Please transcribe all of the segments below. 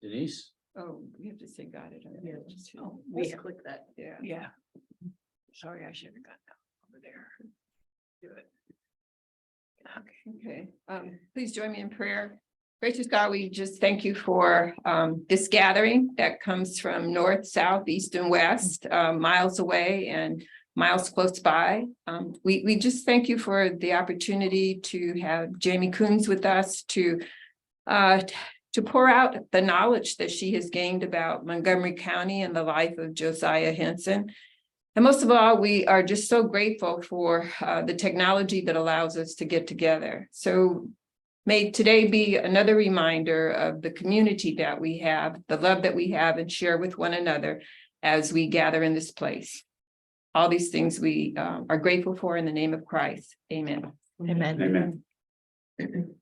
Denise? Oh, we have to say got it. Yeah. Oh, Just click that. yeah. Yeah. Sorry, I should have got that over there. Do it. Okay, please join me in prayer. Gracious God, we just thank you for this gathering that comes from north, south, east, and west, miles away and miles close by. We just thank you for the opportunity to have Jamie Coons with us to pour out the knowledge that she has gained about Montgomery County and the life of Josiah Henson. And most of all, we are just so grateful for the technology that allows us to get together. So may today be another reminder of the community that we have, the love that we have and share with one another as we gather in this place. All these things we are grateful for in the name of Christ. Amen. Amen. Amen.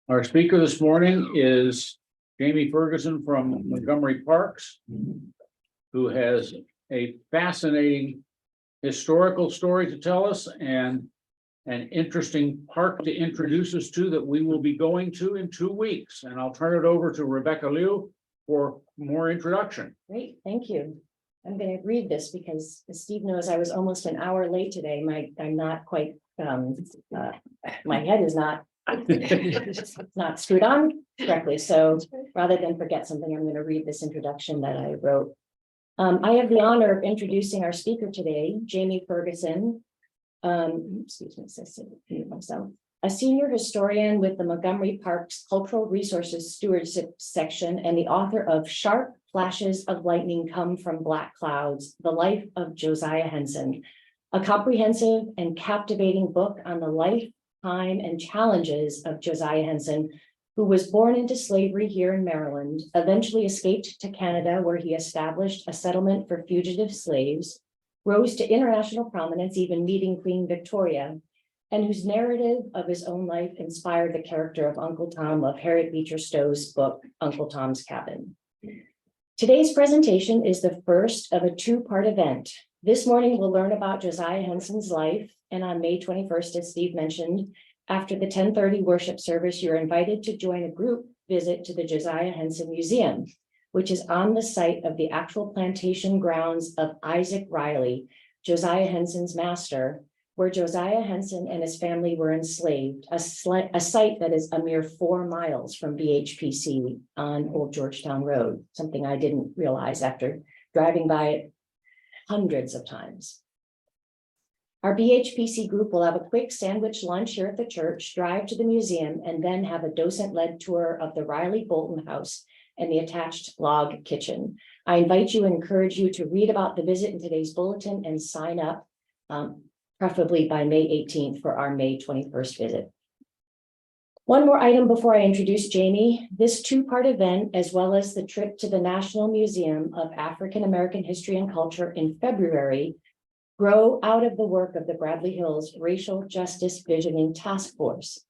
Our speaker this morning is Jamie Ferguson from Montgomery Parks, who has a fascinating historical story to tell us and an interesting park to introduce us to that we will be going to in 2 weeks. And I'll turn it over to Rebecca Liu for more introduction. Great, thank you. I'm going to read this because as Steve knows, I was almost an hour late today. I'm not quite, my head is not, it's not screwed on correctly. So rather than forget something, I'm going to read this introduction that I wrote. I have the honor of introducing our speaker today, Jamie Ferguson. Excuse me, I myself. A senior historian with the Montgomery Parks Cultural Resources Stewardship Section and the author of Sharp Flashes of Lightning Come from Black Clouds, The Life of Josiah Henson, a comprehensive and captivating book on the life, time, and challenges of Josiah Henson, who was born into slavery here in Maryland, eventually escaped to Canada, where he established a settlement for fugitive slaves, rose to international prominence, even meeting Queen Victoria, and whose narrative of his own life inspired the character of Uncle Tom of Harriet Beecher Stowe's book, Uncle Tom's Cabin. Today's presentation is the first of a two-part event. This morning, we'll learn about Josiah Henson's life, and on May 21st, as Steve mentioned, after the 10:30 worship service, you're invited to join a group visit to the Josiah Henson Museum, which is on the site of the actual plantation grounds of Isaac Riley, Josiah Henson's master, where Josiah Henson and his family were enslaved, a site that is a mere 4 miles from BHPC on Old Georgetown Road, something I didn't realize after driving by it hundreds of times. Our BHPC group will have a quick sandwich lunch here at the church, drive to the museum, and then have a docent-led tour of the Riley Bolton House and the attached log kitchen. I invite you and encourage you to read about the visit in today's bulletin and sign up, preferably by May 18th for our May 21st visit. One more item before I introduce Jamie. This two-part event, as well as the trip to the National Museum of African American History and Culture in February, grow out of the work of the Bradley Hills Racial Justice Visioning Task Force.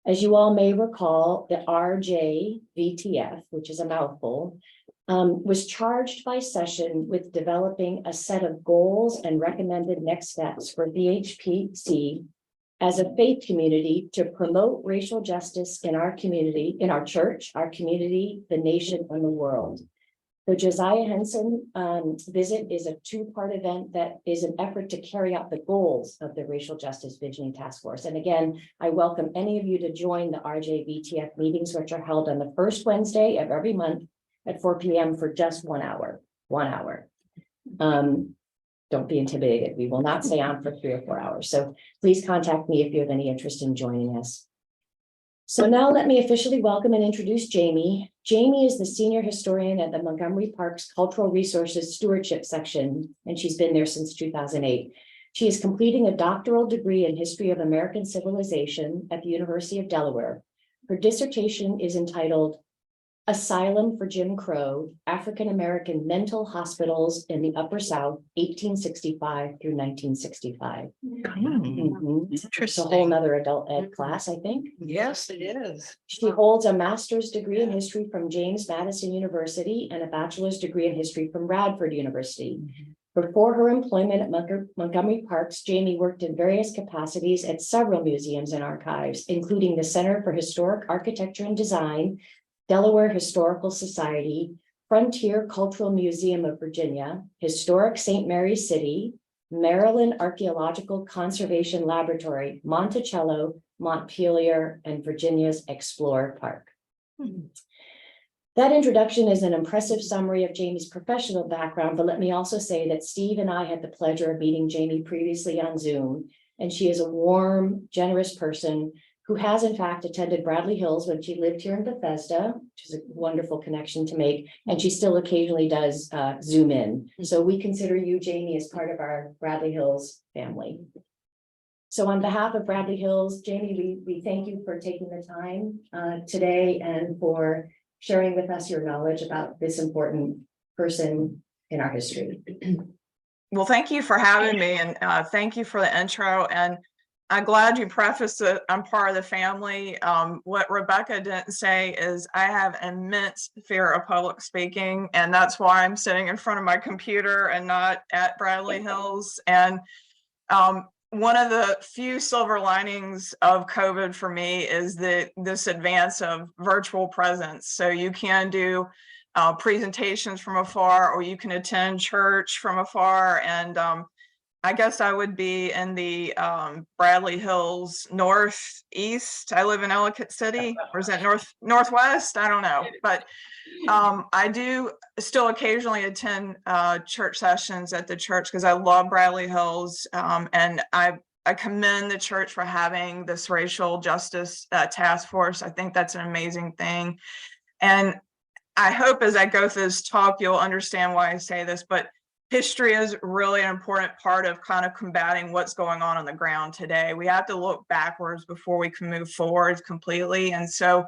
As you all may recall, the RJVTF, which is a mouthful, was charged by session with developing a set of goals and recommended next steps for BHPC as a faith community to promote racial justice in our community, in our church, our community, the nation, and the world. The Josiah Henson visit is a two-part event that is an effort to carry out the goals of the Racial Justice Visioning Task Force. And again, I welcome any of you to join the RJVTF meetings, which are held on the first Wednesday of every month at 4 p.m. for just 1 hour. 1 hour. Don't be intimidated. We will not stay on for 3 or 4 hours. So please contact me if you have any interest in joining us. So now let me officially welcome and introduce Jamie. Jamie is the senior historian at the Montgomery Parks Cultural Resources Stewardship Section, and she's been there since 2008. She is completing a doctoral degree in History of American Civilization at the University of Delaware. Her dissertation is entitled Asylum for Jim Crow, African American Mental Hospitals in the Upper South, 1865 through 1965. It's a whole nother adult ed class, I think. Yes, it is. She holds a master's degree in history from James Madison University and a bachelor's degree in history from Radford University. Before her employment at Montgomery Parks, Jamie worked in various capacities at several museums and archives, including the Center for Historic Architecture and Design, Delaware Historical Society, Frontier Cultural Museum of Virginia, Historic St. Mary City, Maryland Archaeological Conservation Laboratory, Monticello, Montpelier, and Virginia's Explore Park. That introduction is an impressive summary of Jamie's professional background, but let me also say that Steve and I had the pleasure of meeting Jamie previously on Zoom, and she is a warm, generous person who has in fact attended Bradley Hills when she lived here in Bethesda, which is a wonderful connection to make, and she still occasionally does Zoom in. So we consider you, Jamie, as part of our Bradley Hills family. So on behalf of Bradley Hills, Jamie, we thank you for taking the time today and for sharing with us your knowledge about this important person in our history. Well, thank you for having me, and thank you for the intro. And I'm glad you prefaced that I'm part of the family. What Rebecca didn't say is I have immense fear of public speaking, and that's why I'm sitting in front of my computer and not at Bradley Hills. And one of the few silver linings of COVID for me is this advance of virtual presence. So you can do presentations from afar, or you can attend church from afar. And I guess I would be in the Bradley Hills northeast. I live in Ellicott City, or is that northwest? I don't know, but I do still occasionally attend church sessions at the church because I love Bradley Hills, and I commend the church for having this racial justice task force. I think that's an amazing thing, and I hope as I go through this talk you'll understand why I say this, but history is really an important part of kind of combating what's going on the ground today. We have to look backwards before we can move forward completely. And so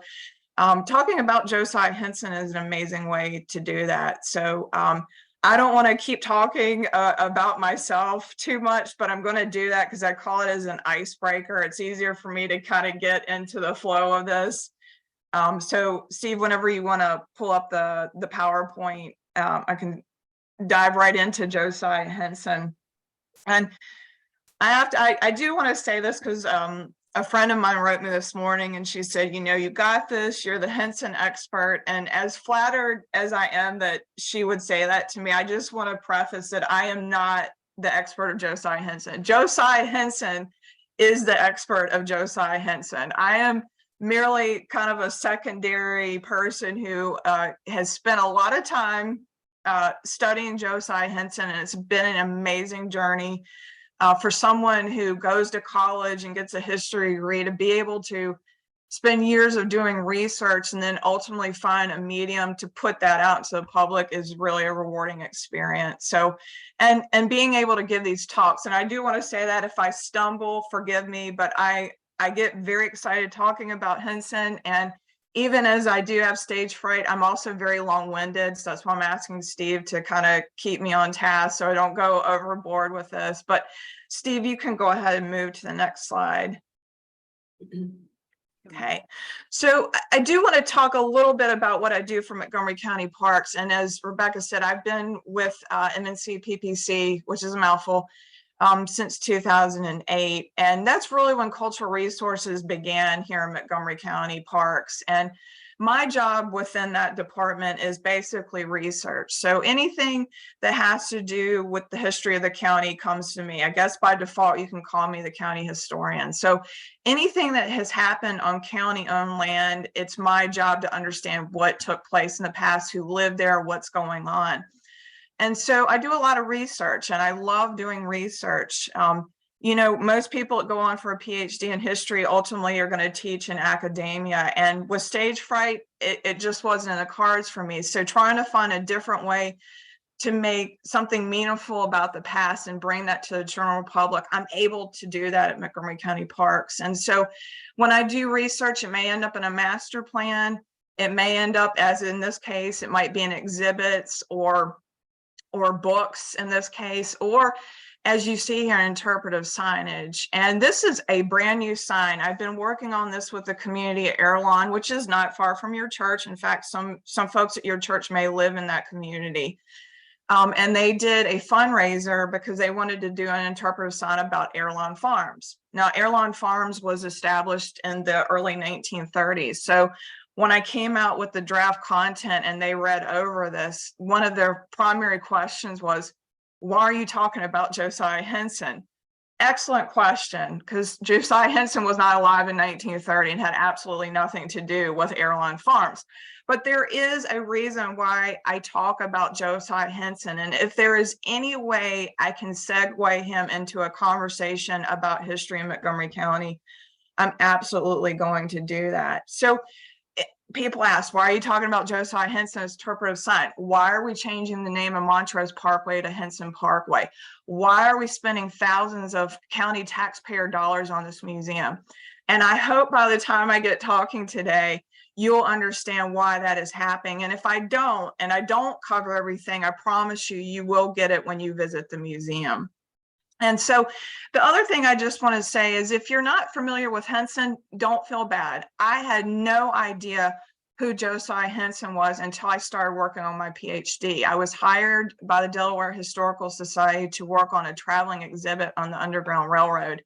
talking about Josiah Henson is an amazing way to do that. So I don't want to keep talking about myself too much, but I'm going to do that because I call it as an icebreaker. It's easier for me to kind of get into the flow of this. So Steve, whenever you want to pull up the PowerPoint, I can dive right into Josiah Henson. And I do want to say this because a friend of mine wrote me this morning and she said, you know, you got this, you're the Henson expert. And as flattered as I am that she would say that to me, I just want to preface that I am not the expert of Josiah Henson. Josiah Henson is the expert of Josiah Henson. I am merely kind of a secondary person who has spent a lot of time studying Josiah Henson, and it's been an amazing journey for someone who goes to college and gets a history degree to be able to spend years of doing research and then ultimately find a medium to put that out to the public is really a rewarding experience. So, and being able to give these talks, and I do want to say that if I stumble, forgive me, but I get very excited talking about Henson. And even as I do have stage fright, I'm also very long-winded. So that's why I'm asking Steve to kind of keep me on task so I don't go overboard with this. But Steve, you can go ahead and move to the next slide. Okay, so I do want to talk a little bit about what I do for Montgomery County Parks. And as Rebecca said, I've been with MNC PPC, which is a mouthful, since 2008. And that's really when cultural resources began here in Montgomery County Parks. And my job within that department is basically research. So anything that has to do with the history of the county comes to me. I guess by default, you can call me the county historian. So anything that has happened on county-owned land, it's my job to understand what took place in the past, who lived there, what's going on. And so I do a lot of research, and I love doing research. You know, most people that go on for a PhD in history ultimately are going to teach in academia. And with stage fright, it just wasn't in the cards for me. So trying to find a different way to make something meaningful about the past and bring that to the general public, I'm able to do that at Montgomery County Parks. And so when I do research, it may end up in a master plan. It may end up, as in this case, it might be in exhibits or books in this case, or as you see here, interpretive signage. And this is a brand new sign. I've been working on this with the community at Airlawn, which is not far from your church. In fact, some folks at your church may live in that community. And they did a fundraiser because they wanted to do an interpretive sign about Airlawn Farms. Now, Airlawn Farms was established in the early 1930s. So when I came out with the draft content and they read over this, one of their primary questions was, why are you talking about Josiah Henson? Excellent question, because Josiah Henson was not alive in 1930 and had absolutely nothing to do with airline farms. But there is a reason why I talk about Josiah Henson. And if there is any way I can segue him into a conversation about history in Montgomery County, I'm absolutely going to do that. So people ask, why are you talking about Josiah Henson's interpretive sign? Why are we changing the name of Montrose Parkway to Henson Parkway? Why are we spending thousands of county taxpayer dollars on this museum? And I hope by the time I get talking today, you'll understand why that is happening. And if I don't, and I don't cover everything, I promise you, you will get it when you visit the museum. And so the other thing I just want to say is, if you're not familiar with Henson, don't feel bad. I had no idea who Josiah Henson was until I started working on my PhD. I was hired by the Delaware Historical Society to work on a traveling exhibit on the Underground Railroad.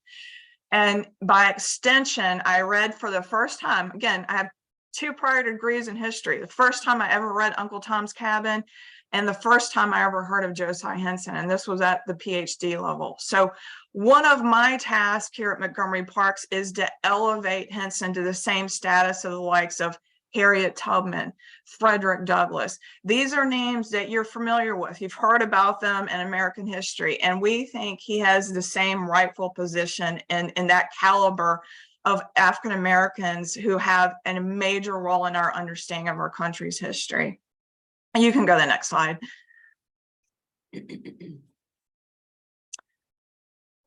And by extension, I read for the first time, again, I have 2 prior degrees in history. The first time I ever read Uncle Tom's Cabin, and the first time I ever heard of Josiah Henson, and this was at the PhD level. So one of my tasks here at Montgomery Parks is to elevate Henson to the same status of the likes of Harriet Tubman, Frederick Douglass. These are names that you're familiar with. You've heard about them in American history, and we think he has the same rightful position in that caliber of African Americans who have a major role in our understanding of our country's history. You can go to the next slide.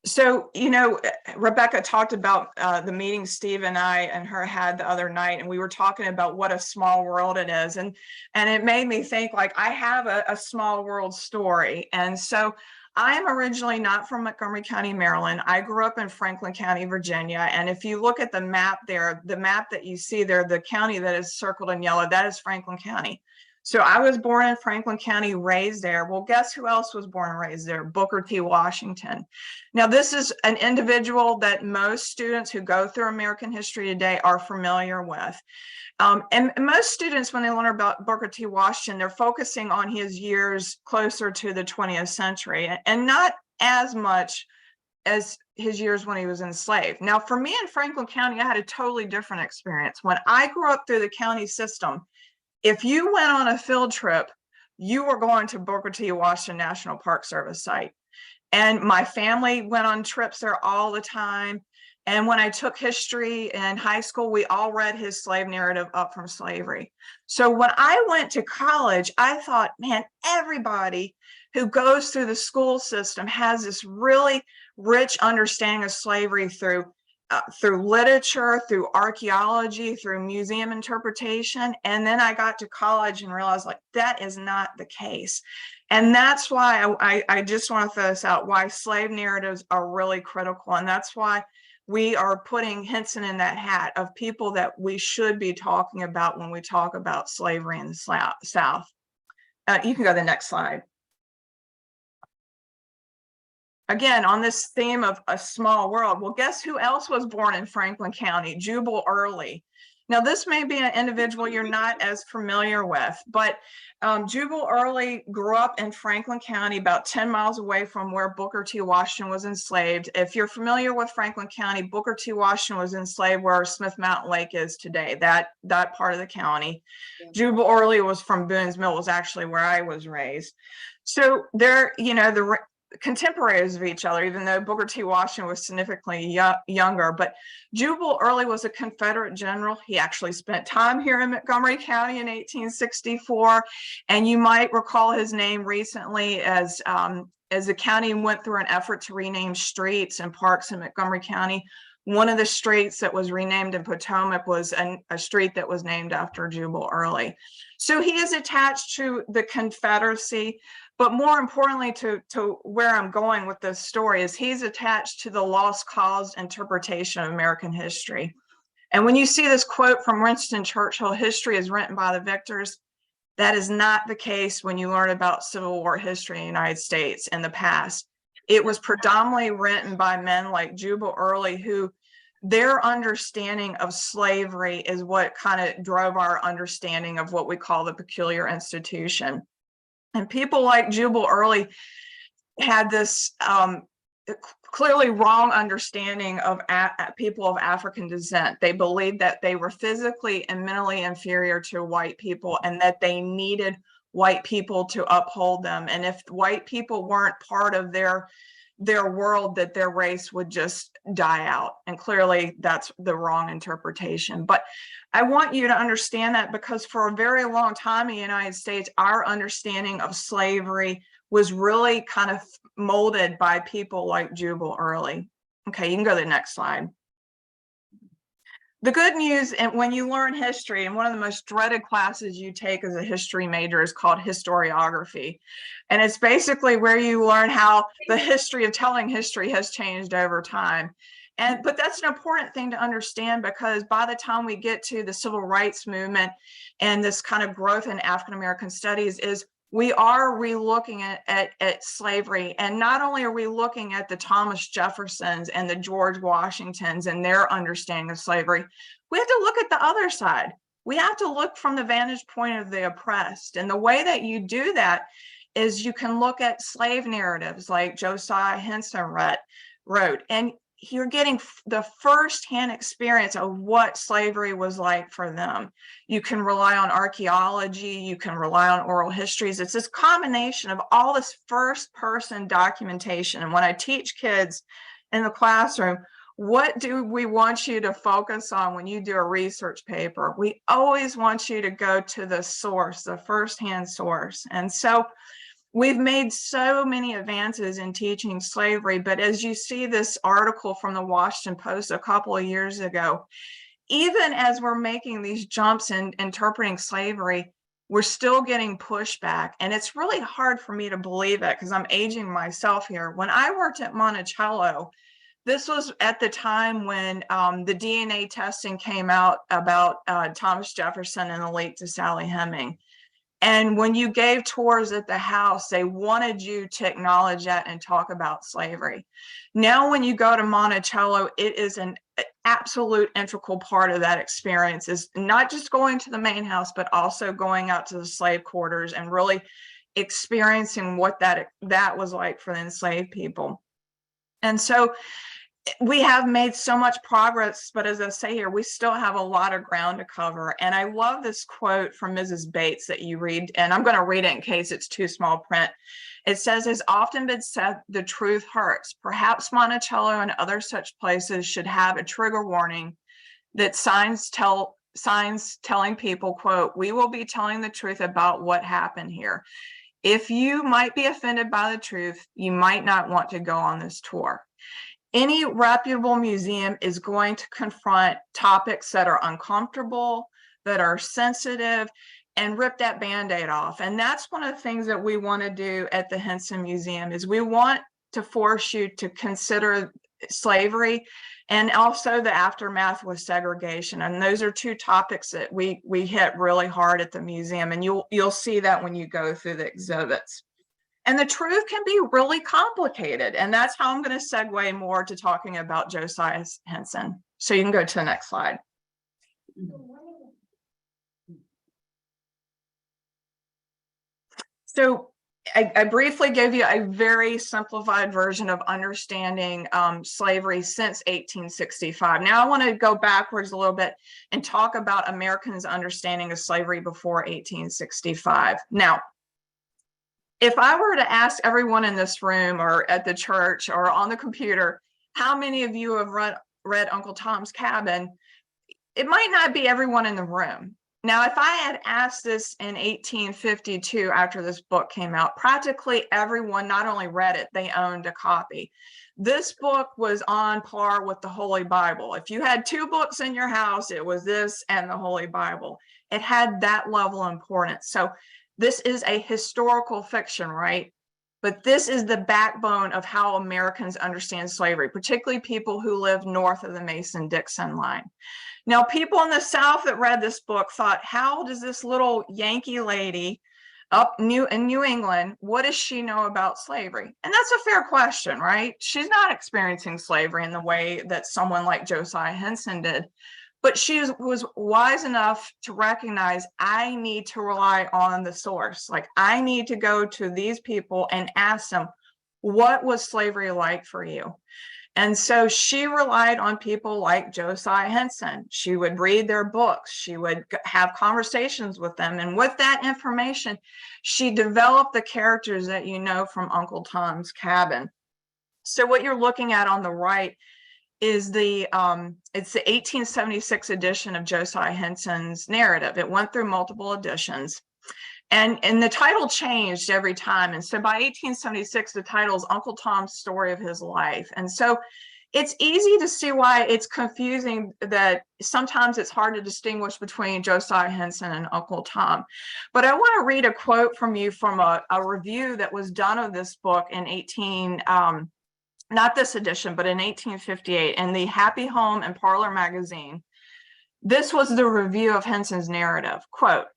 So, you know, Rebecca talked about the meeting Steve and I and her had the other night, and we were talking about what a small world it is. And it made me think, like, I have a small world story. And so I am originally not from Montgomery County, Maryland. I grew up in Franklin County, Virginia. And if you look at the map there, the map that you see there, the county that is circled in yellow, that is Franklin County. So I was born in Franklin County, raised there. Well, guess who else was born and raised there? Booker T. Washington. Now, this is an individual that most students who go through American history today are familiar with. And most students, when they learn about Booker T. Washington, they're focusing on his years closer to the 20th century and not as much as his years when he was enslaved. Now, for me in Franklin County, I had a totally different experience. When I grew up through the county system, if you went on a field trip, you were going to Booker T. Washington National Park Service site. And my family went on trips there all the time. And when I took history in high school, we all read his slave narrative, Up from Slavery. So when I went to college, I thought, man, everybody who goes through the school system has this really rich understanding of slavery through literature, through archaeology, through museum interpretation. And then I got to college and realized, like, that is not the case. And that's why I just want to throw this out, why slave narratives are really critical. And that's why we are putting Henson in that hat of people that we should be talking about when we talk about slavery in the South. You can go to the next slide. Again, on this theme of a small world, well, guess who else was born in Franklin County? Jubal Early. Now, this may be an individual you're not as familiar with, but Jubal Early grew up in Franklin County, about 10 miles away from where Booker T. Washington was enslaved. If you're familiar with Franklin County, Booker T. Washington was enslaved where Smith Mountain Lake is today, that part of the county. Yeah. Jubal Early was from Boone's Mill, was actually where I was raised. So they're, you know, the contemporaries of each other, even though Booker T. Washington was significantly younger. But Jubal Early was a Confederate general. He actually spent time here in Montgomery County in 1864. And you might recall his name recently as the county went through an effort to rename streets and parks in Montgomery County. One of the streets that was renamed in Potomac was a street that was named after Jubal Early. So he is attached to the Confederacy. But more importantly, to where I'm going with this story is he's attached to the lost cause interpretation of American history. And when you see this quote from Winston Churchill, history is written by the victors, that is not the case when you learn about Civil War history in the United States in the past. It was predominantly written by men like Jubal Early, who their understanding of slavery is what kind of drove our understanding of what we call the peculiar institution. And people like Jubal Early had this clearly wrong understanding of people of African descent. They believed that they were physically and mentally inferior to white people and that they needed white people to uphold them. And if white people weren't part of their world, that their race would just die out. And clearly that's the wrong interpretation. But I want you to understand that, because for a very long time in the United States, our understanding of slavery was really kind of molded by people like Jubal Early. Okay, you can go to the next slide. The good news, and when you learn history, and one of the most dreaded classes you take as a history major is called historiography. And it's basically where you learn how the history of telling history has changed over time. But that's an important thing to understand, because by the time we get to the civil rights movement and this kind of growth in African-American studies, is we are relooking at slavery. And not only are we looking at the Thomas Jeffersons and the George Washingtons and their understanding of slavery, we have to look at the other side. We have to look from the vantage point of the oppressed. And the way that you do that is you can look at slave narratives like Josiah Henson wrote, and you're getting the firsthand experience of what slavery was like for them. You can rely on archaeology, you can rely on oral histories. It's this combination of all this first person documentation. And when I teach kids in the classroom, what do we want you to focus on when you do a research paper? We always want you to go to the source, the firsthand source. And so we've made so many advances in teaching slavery, but as you see this article from the Washington Post a couple of years ago, even as we're making these jumps in interpreting slavery, we're still getting pushback. And it's really hard for me to believe it, because I'm aging myself here. When I worked at Monticello, this was at the time when the DNA testing came out about Thomas Jefferson and the late to Sally Heming. And when you gave tours at the house, they wanted you to acknowledge that and talk about slavery. Now, when you go to Monticello, it is an absolute integral part of that experience, is not just going to the main house, but also going out to the slave quarters and really experiencing what that was like for the enslaved people. And so we have made so much progress, but as I say here, we still have a lot of ground to cover. And I love this quote from Mrs. Bates that you read, and I'm going to read it in case it's too small print. It says, "It's often been said the truth hurts. Perhaps Monticello and other such places should have a trigger warning that signs telling people, quote, 'We will be telling the truth about what happened here. If you might be offended by the truth, you might not want to go on this tour.' Any reputable museum is going to confront topics that are uncomfortable, that are sensitive, and rip that Band-Aid off. And that's one of the things that we want to do at the Henson Museum, is we want to force you to consider slavery and also the aftermath with segregation. And those are two topics that we hit really hard at the museum. And you'll see that when you go through the exhibits. And the truth can be really complicated. And that's how I'm going to segue more to talking about Josiah Henson. So you can go to the next slide. So I briefly gave you a very simplified version of understanding slavery since 1865. Now I want to go backwards a little bit and talk about Americans' understanding of slavery before 1865. Now, if I were to ask everyone in this room or at the church or on the computer, how many of you have read Uncle Tom's Cabin, it might not be everyone in the room. Now, if I had asked this in 1852, after this book came out, practically everyone not only read it, they owned a copy. This book was on par with the Holy Bible. If you had two books in your house, it was this and the Holy Bible. It had that level of importance. So this is a historical fiction, right? But this is the backbone of how Americans understand slavery, particularly people who live north of the Mason-Dixon line. Now, people in the South that read this book thought, how does this little Yankee lady in New England, what does she know about slavery? And that's a fair question, right? She's not experiencing slavery in the way that someone like Josiah Henson did, but she was wise enough to recognize, I need to rely on the source. Like, I need to go to these people and ask them, what was slavery like for you? And so she relied on people like Josiah Henson. She would read their books. She would have conversations with them. And with that information, she developed the characters that you know from Uncle Tom's Cabin. So what you're looking at on the right is it's the 1876 edition of Josiah Henson's narrative. It went through multiple editions. And the title changed every time. And so by 1876, the title is Uncle Tom's Story of His Life. And so it's easy to see why it's confusing, that sometimes it's hard to distinguish between Josiah Henson and Uncle Tom. But I want to read a quote from you from a review that was done of this book in not this edition, but in 1858 in the Happy Home and Parlor magazine. This was the review of Henson's narrative. Quote,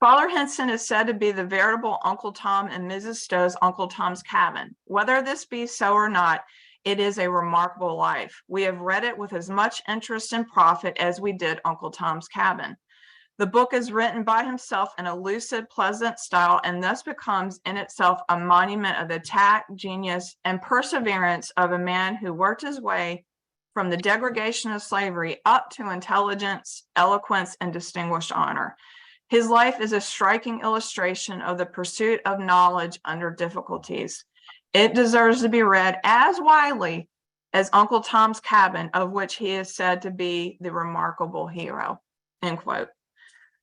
Father Henson is said to be the veritable Uncle Tom in Mrs. Stowe's Uncle Tom's Cabin. Whether this be so or not, it is a remarkable life. We have read it with as much interest and profit as we did Uncle Tom's Cabin. The book is written by himself in a lucid, pleasant style, and thus becomes in itself a monument of the tact, genius, and perseverance of a man who worked his way from the degradation of slavery up to intelligence, eloquence, and distinguished honor. His life is a striking illustration of the pursuit of knowledge under difficulties. It deserves to be read as widely as Uncle Tom's Cabin, of which he is said to be the remarkable hero, end quote.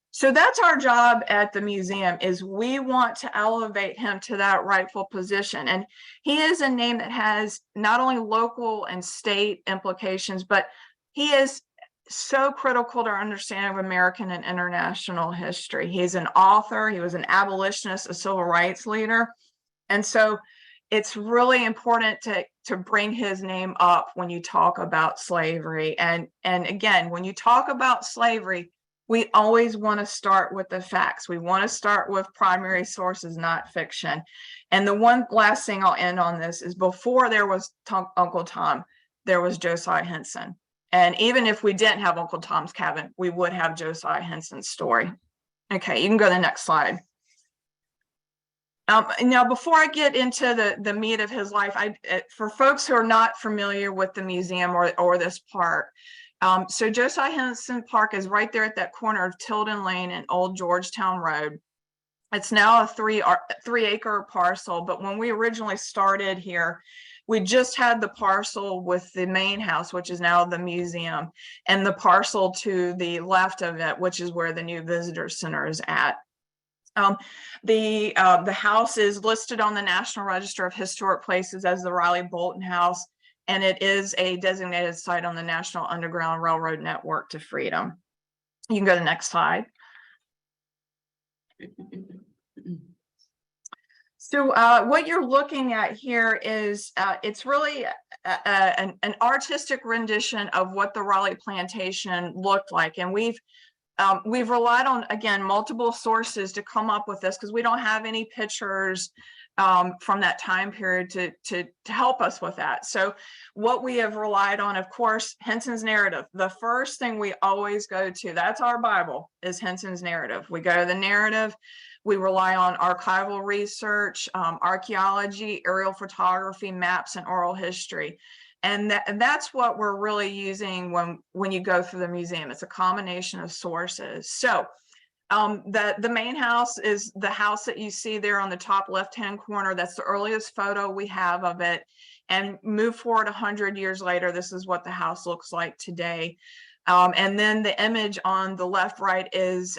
So that's our job at the museum, is we want to elevate him to that rightful position. And he is a name that has not only local and state implications, but he is so critical to our understanding of American and international history. He's an author, he was an abolitionist, a civil rights leader. And so it's really important to bring his name up when you talk about slavery. And again, when you talk about slavery, we always want to start with the facts. We want to start with primary sources, not fiction. And the one last thing I'll end on this is, before there was Uncle Tom, there was Josiah Henson. And even if we didn't have Uncle Tom's Cabin, we would have Josiah Henson's story. Okay, you can go to the next slide. Now, before I get into the meat of his life, for folks who are not familiar with the museum or this park, so Josiah Henson Park is right there at that corner of Tilden Lane and Old Georgetown Road. It's now a 3-acre parcel, but when we originally started here, we just had the parcel with the main house, which is now the museum, and the parcel to the left of it, which is where the new visitor center is at. The house is listed on the National Register of Historic Places as the Riley Bolton House, and it is a designated site on the National Underground Railroad Network to Freedom. You can go to the next slide. So what you're looking at here is it's really an artistic rendition of what the Raleigh plantation looked like. And we've relied on, again, multiple sources to come up with this, because we don't have any pictures from that time period to help us with that. So what we have relied on, of course, Henson's narrative. The first thing we always go to, that's our Bible, is Henson's narrative. We go to the narrative. We rely on archival research, archaeology, aerial photography, maps, and oral history. And that's what we're really using when you go through the museum. It's a combination of sources. So the main house is the house that you see there on the top left-hand corner. That's the earliest photo we have of it. And move forward 100 years later, this is what the house looks like today. And then the image on the left, right is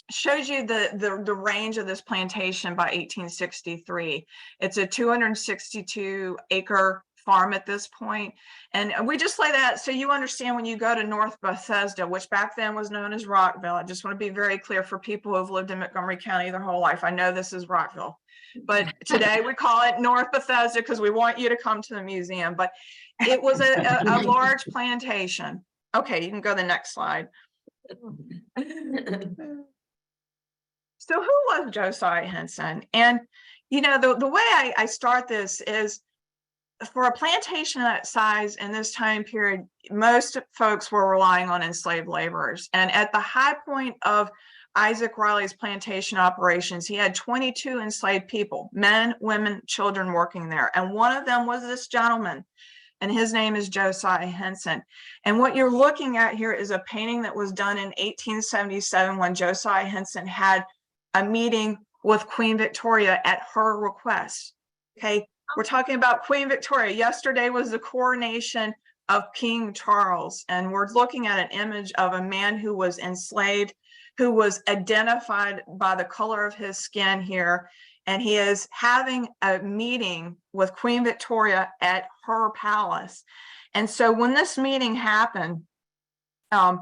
shows you the range of this plantation by 1863. It's a 262-acre farm at this point. And we just lay that so you understand, when you go to North Bethesda, which back then was known as Rockville. I just want to be very clear for people who have lived in Montgomery County their whole life. I know this is Rockville, but today we call it North Bethesda because we want you to come to the museum. But it was a large plantation. Okay, you can go to the next slide. So who was Josiah Henson? And, you know, the way I start this is for a plantation that size in this time period, most folks were relying on enslaved laborers. And at the high point of Isaac Riley's plantation operations, he had 22 enslaved people, men, women, children working there. And one of them was this gentleman, and his name is Josiah Henson. And what you're looking at here is a painting that was done in 1877 when Josiah Henson had a meeting with Queen Victoria at her request. Okay, we're talking about Queen Victoria. Yesterday was the coronation of King Charles, and we're looking at an image of a man who was enslaved, who was identified by the color of his skin here, and he is having a meeting with Queen Victoria at her palace. And so when this meeting happened, I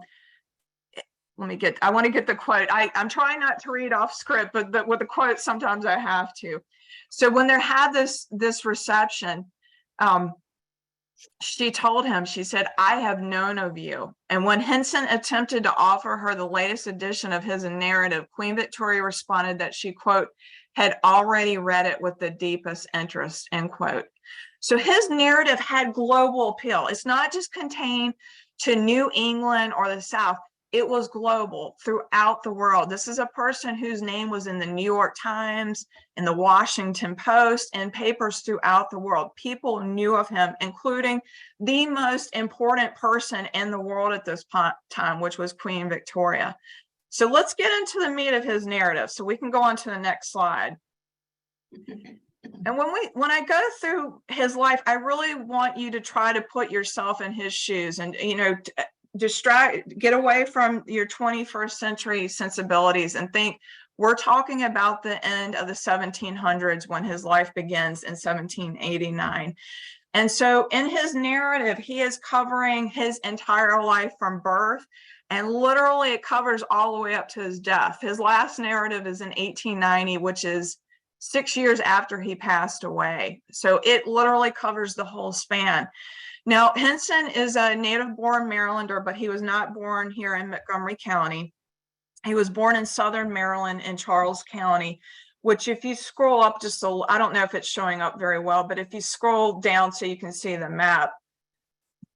want to get the quote. I'm trying not to read off script, but with the quote, sometimes I have to. So when they had this reception, she told him, she said, "I have known of you." And when Henson attempted to offer her the latest edition of his narrative, Queen Victoria responded that she, quote, had already read it with the deepest interest, end quote. So his narrative had global appeal. It's not just contained to New England or the South. It was global throughout the world. This is a person whose name was in the New York Times, in the Washington Post, and papers throughout the world. People knew of him, including the most important person in the world at this time, which was Queen Victoria. So let's get into the meat of his narrative. So we can go on to the next slide. And when I go through his life, I really want you to try to put yourself in his shoes and, you know, get away from your 21st century sensibilities and think we're talking about the end of the 1700s when his life begins in 1789. And so in his narrative, he is covering his entire life from birth, and literally it covers all the way up to his death. His last narrative is in 1890, which is 6 years after he passed away. So it literally covers the whole span. Now, Henson is a native-born Marylander, but he was not born here in Montgomery County. He was born in Southern Maryland in Charles County, which if you scroll up just a little, I don't know if it's showing up very well, but if you scroll down so you can see the map,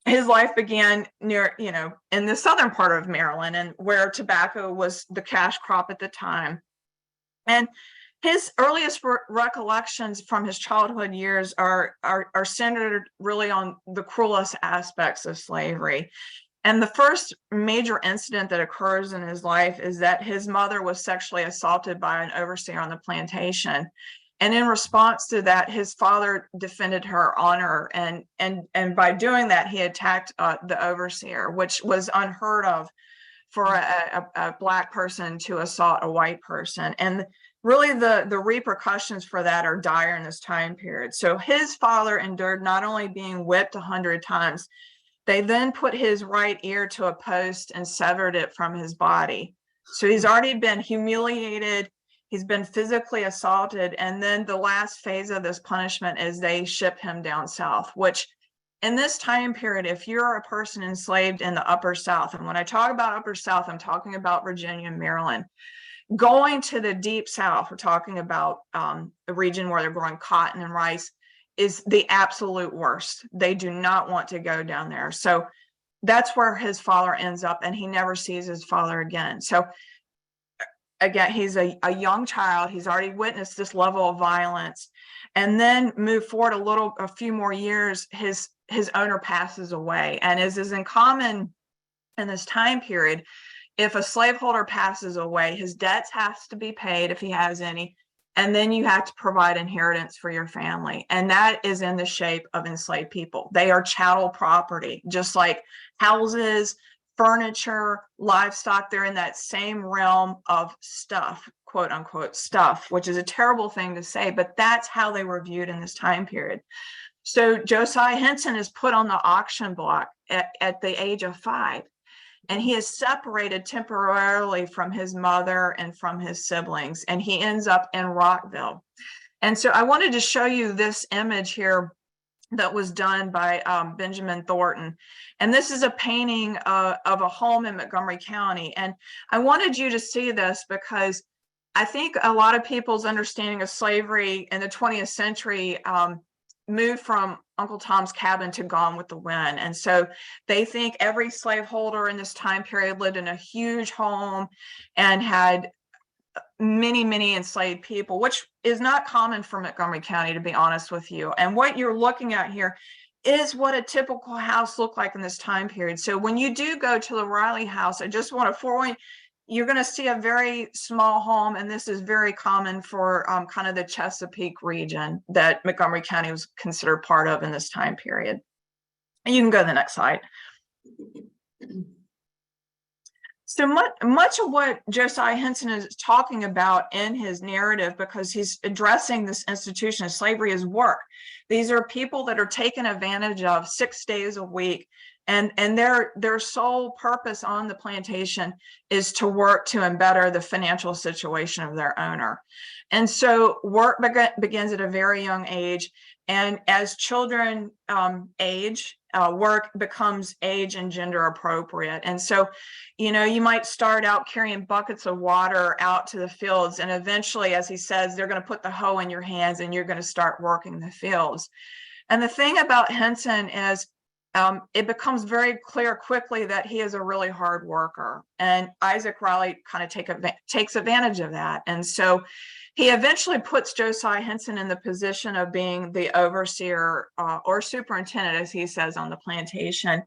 his life began near, you know, in the southern part of Maryland, and where tobacco was the cash crop at the time. And his earliest recollections from his childhood years are centered really on the cruelest aspects of slavery. And the first major incident that occurs in his life is that his mother was sexually assaulted by an overseer on the plantation. And in response to that, his father defended her honor. And by doing that, he attacked the overseer, which was unheard of for a Black person to assault a white person. And really the repercussions for that are dire in this time period. So his father endured not only being whipped 100 times, they then put his right ear to a post and severed it from his body. So he's already been humiliated, he's been physically assaulted, and then the last phase of this punishment is they ship him down south, which in this time period, if you're a person enslaved in the Upper South, and when I talk about Upper South, I'm talking about Virginia and Maryland. Going to the Deep South, we're talking about the region where they're growing cotton and rice, is the absolute worst. They do not want to go down there. So that's where his father ends up, and he never sees his father again. So again, he's a young child. He's already witnessed this level of violence. And then move forward a few more years, his owner passes away. And as is in common in this time period, if a slaveholder passes away, his debts has to be paid if he has any, and then you have to provide inheritance for your family. And that is in the shape of enslaved people. They are chattel property, just like houses, furniture, livestock. They're in that same realm of stuff, quote unquote stuff, which is a terrible thing to say, but that's how they were viewed in this time period. So Josiah Henson is put on the auction block at the age of 5. And he is separated temporarily from his mother and from his siblings, and he ends up in Rockville. And so I wanted to show you this image here that was done by Benjamin Thornton. And this is a painting of a home in Montgomery County. And I wanted you to see this because I think a lot of people's understanding of slavery in the 20th century moved from Uncle Tom's Cabin to Gone with the Wind. And so they think every slaveholder in this time period lived in a huge home and had many, many enslaved people, which is not common for Montgomery County, to be honest with you. And what you're looking at here is what a typical house looked like in this time period. So when you do go to the Riley house, I just want to forewarn you, you're going to see a very small home, and this is very common for kind of the Chesapeake region that Montgomery County was considered part of in this time period. And you can go to the next slide. So much of what Josiah Henson is talking about in his narrative, because he's addressing this institution of slavery, is work. These are people that are taken advantage of 6 days a week, and their sole purpose on the plantation is to work to better the financial situation of their owner. And so work begins at a very young age, and as children age, work becomes age and gender appropriate. And so, you know, you might start out carrying buckets of water out to the fields, and eventually, as he says, they're going to put the hoe in your hands and you're going to start working the fields. And the thing about Henson is it becomes very clear quickly that he is a really hard worker, and Isaac Riley kind of takes advantage of that. And so he eventually puts Josiah Henson in the position of being the overseer or superintendent, as he says, on the plantation.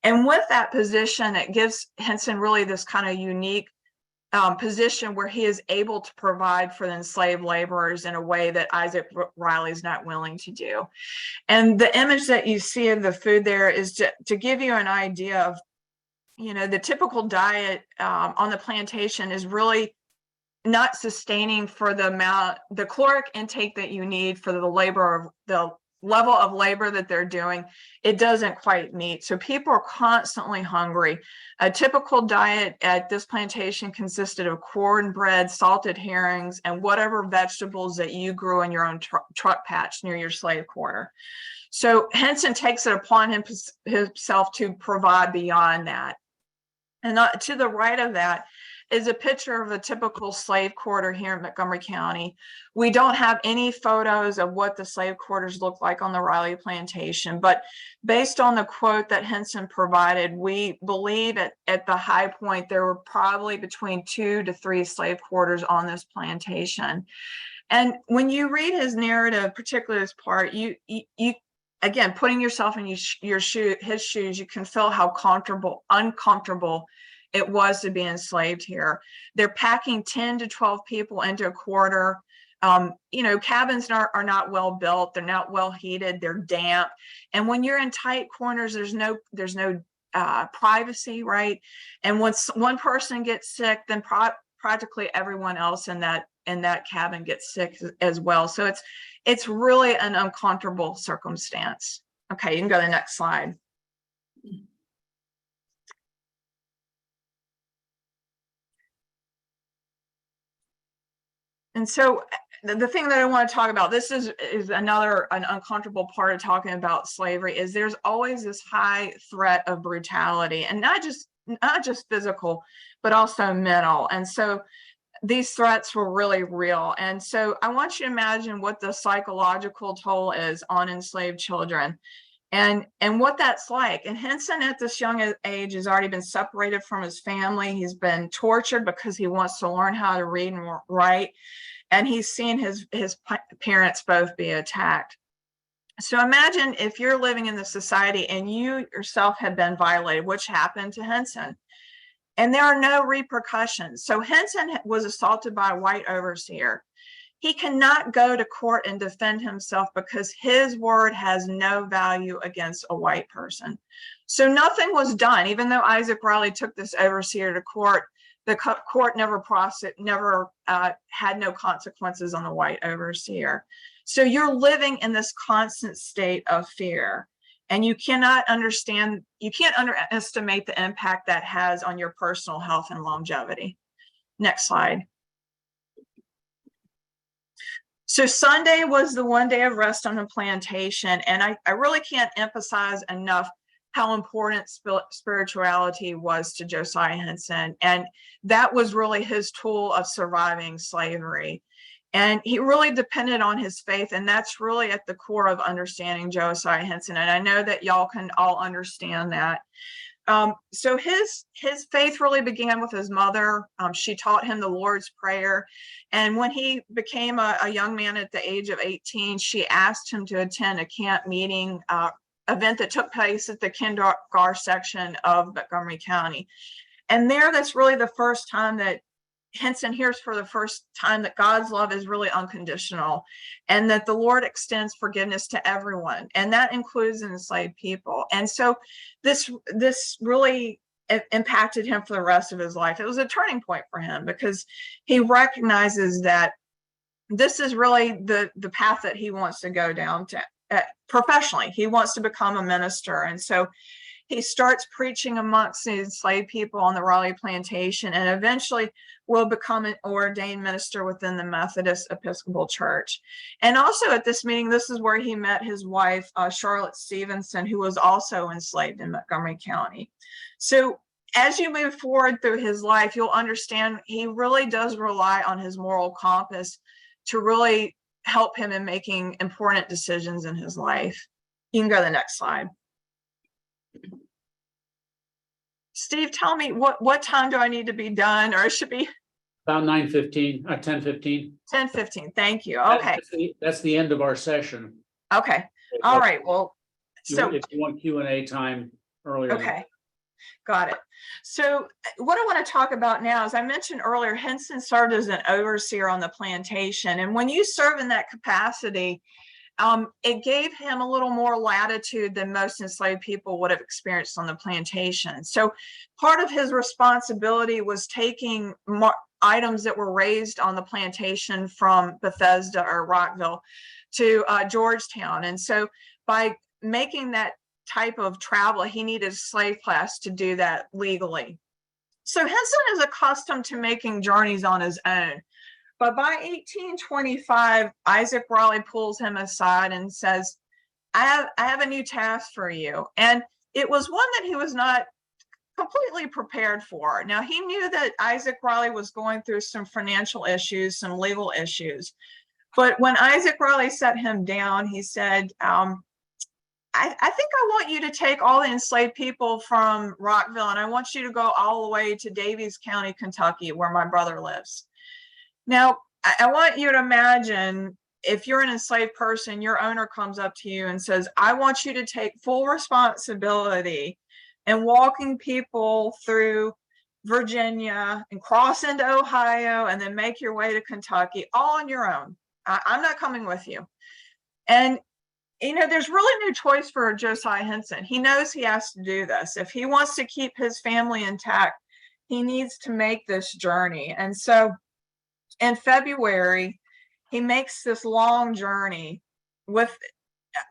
And with that position, it gives Henson really this kind of unique position where he is able to provide for the enslaved laborers in a way that Isaac Riley is not willing to do. And the image that you see of the food there is to give you an idea of, you know, the typical diet on the plantation is really not sustaining for the caloric intake that you need for the level of labor that they're doing. It doesn't quite meet. So people are constantly hungry. A typical diet at this plantation consisted of cornbread, salted herrings, and whatever vegetables that you grew in your own truck patch near your slave quarter. So Henson takes it upon himself to provide beyond that. And to the right of that is a picture of a typical slave quarter here in Montgomery County. We don't have any photos of what the slave quarters look like on the Riley plantation, but based on the quote that Henson provided, we believe at the high point there were probably between 2 to 3 slave quarters on this plantation. And when you read his narrative, particularly this part, you again, putting yourself in his shoes, you can feel how uncomfortable it was to be enslaved here. They're packing 10 to 12 people into a quarter. You know, cabins are not well built. They're not well heated. They're damp. And when you're in tight corners, there's no privacy, right? And once one person gets sick, then practically everyone else in that cabin gets sick as well. So it's really an uncomfortable circumstance. Okay, you can go to the next slide. And so the thing that I want to talk about, this is an uncomfortable part of talking about slavery, is there's always this high threat of brutality, and not just physical, but also mental. And so these threats were really real. And so I want you to imagine what the psychological toll is on enslaved children and what that's like. And Henson at this young age has already been separated from his family. He's been tortured because he wants to learn how to read and write. And he's seen his parents both be attacked. So imagine if you're living in this society and you yourself have been violated, which happened to Henson, and there are no repercussions. So Henson was assaulted by a white overseer. He cannot go to court and defend himself because his word has no value against a white person. So nothing was done. Even though Isaac Riley took this overseer to court, the court never had no consequences on the white overseer. So you're living in this constant state of fear, and you can't underestimate the impact that has on your personal health and longevity. Next slide. So Sunday was the one day of rest on the plantation, and I really can't emphasize enough how important spirituality was to Josiah Henson. And that was really his tool of surviving slavery. And he really depended on his faith. And that's really at the core of understanding Josiah Henson. And I know that y'all can all understand that. So his faith really began with his mother. She taught him the Lord's Prayer. And when he became a young man at the age of 18, she asked him to attend a camp meeting event that took place at the Kingar section of Montgomery County. And that's really the first time that Henson hears for the first time that God's love is really unconditional and that the Lord extends forgiveness to everyone. And that includes enslaved people. And so this really impacted him for the rest of his life. It was a turning point for him because he recognizes that this is really the path that he wants to go down to professionally. He wants to become a minister. And so he starts preaching amongst the enslaved people on the Raleigh plantation and eventually will become an ordained minister within the Methodist Episcopal Church. And also at this meeting, this is where he met his wife, Charlotte Stevenson, who was also enslaved in Montgomery County. So as you move forward through his life, you'll understand he really does rely on his moral compass to really help him in making important decisions in his life. You can go to the next slide. Steve, tell me what time do I need to be done, or it should be About 9:15, 10:15. 10:15. Thank you. Okay. That's the end of our session. Okay. All right. Well, so If you want Q&A time earlier. okay. Got it. So what I want to talk about now, as I mentioned earlier, Henson served as an overseer on the plantation. And when you serve in that capacity, it gave him a little more latitude than most enslaved people would have experienced on the plantation. So part of his responsibility was taking items that were raised on the plantation from Bethesda or Rockville to Georgetown. And so by making that type of travel, he needed a slave class to do that legally. So Henson is accustomed to making journeys on his own. But by 1825, Isaac Raleigh pulls him aside and says, I have a new task for you. And it was one that he was not completely prepared for. Now, he knew that Isaac Raleigh was going through some financial issues, some legal issues. But when Isaac Raleigh set him down, he said, I think I want you to take all the enslaved people from Rockville and I want you to go all the way to Daviess County, Kentucky, where my brother lives. Now, I want you to imagine if you're an enslaved person, your owner comes up to you and says, I want you to take full responsibility in walking people through Virginia and cross into Ohio and then make your way to Kentucky all on your own. I'm not coming with you. And you know, there's really no choice for Josiah Henson. He knows he has to do this. If he wants to keep his family intact, he needs to make this journey. And so in February, he makes this long journey with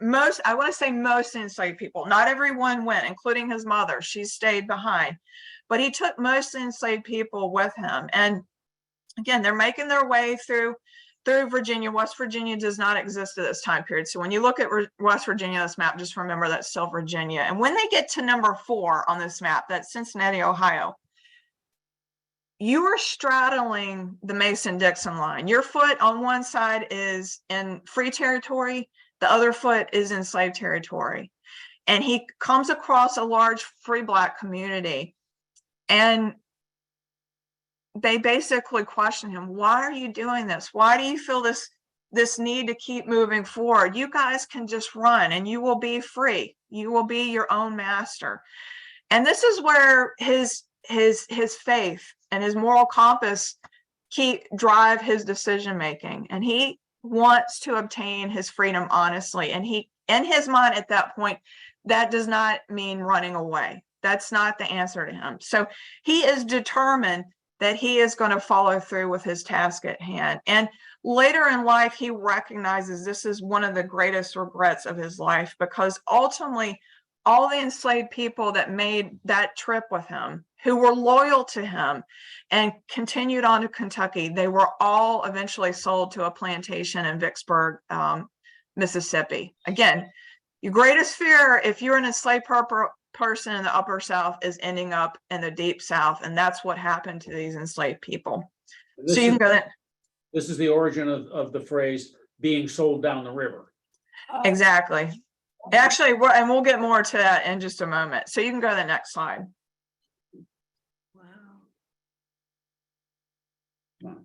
most, I want to say most enslaved people. Not everyone went, including his mother. She stayed behind. But he took most enslaved people with him. And again, they're making their way through Virginia. West Virginia does not exist at this time period. So when you look at West Virginia, this map, just remember that's still Virginia. And when they get to number 4 on this map, that's Cincinnati, Ohio, you are straddling the Mason-Dixon line. Your foot on one side is in free territory, the other foot is in slave territory. And he comes across a large free Black community. And they basically question him, why are you doing this? Why do you feel this need to keep moving forward? You guys can just run and you will be free. You will be your own master. And this is where his faith and his moral compass drive his decision making. And he wants to obtain his freedom honestly. And he, in his mind at that point, that does not mean running away. That's not the answer to him. So he is determined that he is going to follow through with his task at hand. And later in life, he recognizes this is one of the greatest regrets of his life, because ultimately, all the enslaved people that made that trip with him, who were loyal to him and continued on to Kentucky, they were all eventually sold to a plantation in Vicksburg, Mississippi. Again, your greatest fear, if you're an enslaved person in the upper South is ending up in the deep South. And that's what happened to these enslaved people. This So you is, can go that. this is the origin of the phrase being sold down the river. Exactly. Actually, and we'll get more to that in just a moment. So you can go to the next slide. Wow.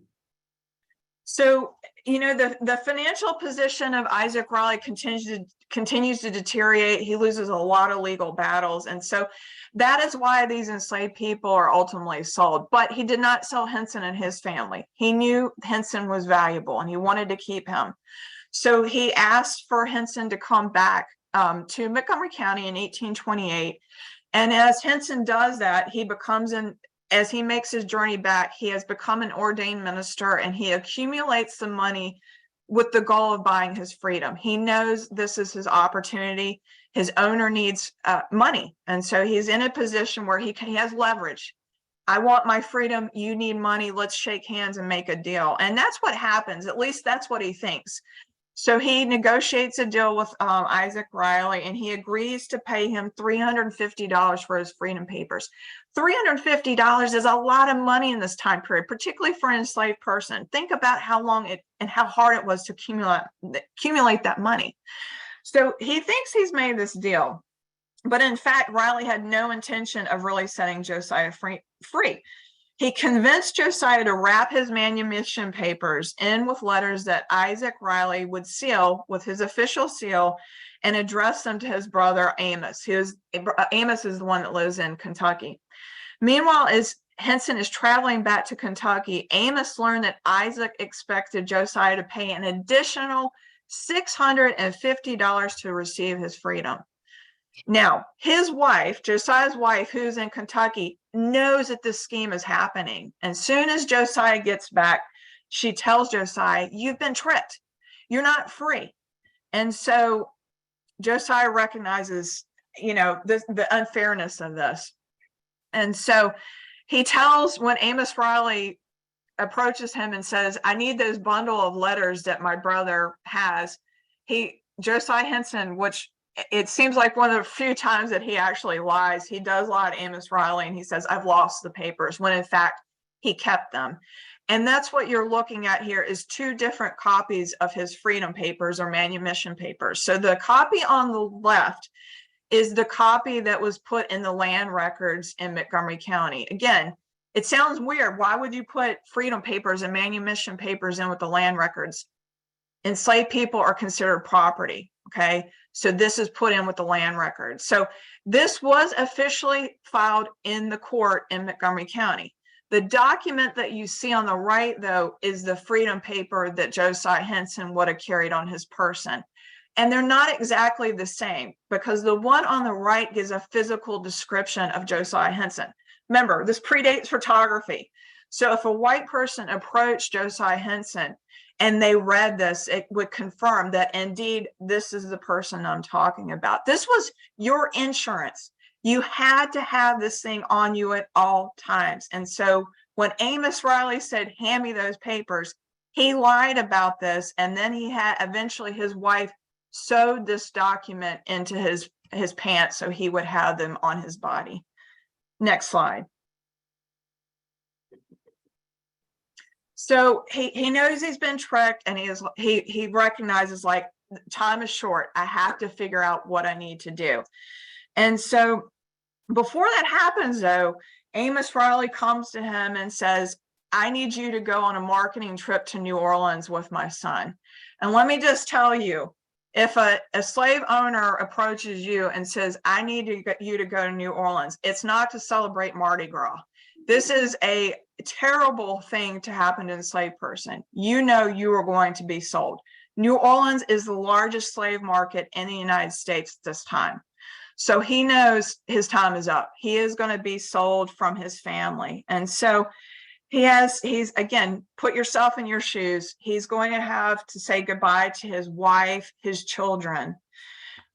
So, you know, the financial position of Isaac Riley continues to deteriorate. He loses a lot of legal battles. And so that is why these enslaved people are ultimately sold. But he did not sell Henson and his family. He knew Henson was valuable and he wanted to keep him. So he asked for Henson to come back to Montgomery County in 1828. And as Henson does that, he becomes as he makes his journey back, he has become an ordained minister and he accumulates the money with the goal of buying his freedom. He knows this is his opportunity. His owner needs money. And so he's in a position where he has leverage. I want my freedom. You need money. Let's shake hands and make a deal. And that's what happens. At least that's what he thinks. So he negotiates a deal with Isaac Riley and he agrees to pay him $350 for his freedom papers. $350 is a lot of money in this time period, particularly for an enslaved person. Think about how long and how hard it was to accumulate that money. So he thinks he's made this deal, but in fact, Riley had no intention of really setting Josiah free. He convinced Josiah to wrap his manumission papers in with letters that Isaac Riley would seal with his official seal and address them to his brother Amos. Amos is the one that lives in Kentucky. Meanwhile, as Henson is traveling back to Kentucky, Amos learned that Isaac expected Josiah to pay an additional $650 to receive his freedom. Now, his wife, Josiah's wife, who's in Kentucky, knows that this scheme is happening. And soon as Josiah gets back, she tells Josiah, you've been tricked. You're not free. And so Josiah recognizes, you know, the unfairness of this. And so he tells, when Amos Riley approaches him and says, I need those bundle of letters that my brother has, Josiah Henson, which it seems like one of the few times that he actually lies, he does lie to Amos Riley and he says, I've lost the papers, when in fact he kept them. And that's what you're looking at here is two different copies of his freedom papers or manumission papers. So the copy on the left is the copy that was put in the land records in Montgomery County. Again, it sounds weird. Why would you put freedom papers and manumission papers in with the land records? Enslaved people are considered property, okay? So this is put in with the land records. So this was officially filed in the court in Montgomery County. The document that you see on the right, though, is the freedom paper that Josiah Henson would have carried on his person. And they're not exactly the same because the one on the right gives a physical description of Josiah Henson. Remember, this predates photography. So if a white person approached Josiah Henson and they read this, it would confirm that indeed, this is the person I'm talking about. This was your insurance. You had to have this thing on you at all times. And so when Amos Riley said, hand me those papers, he lied about this. And then he had eventually his wife sewed this document into his pants so he would have them on his body. Next slide. So he knows he's been tricked and he recognizes like time is short. I have to figure out what I need to do. And so before that happens though, Amos Riley comes to him and says, I need you to go on a marketing trip to New Orleans with my son. And let me just tell you, if a slave owner approaches you and says, I need you to go to New Orleans, it's not to celebrate Mardi Gras. This is a terrible thing to happen to an enslaved person. You know you are going to be sold. New Orleans is the largest slave market in the United States at this time. So he knows his time is up. He is going to be sold from his family. And so he's again, put yourself in your shoes. He's going to have to say goodbye to his wife, his children.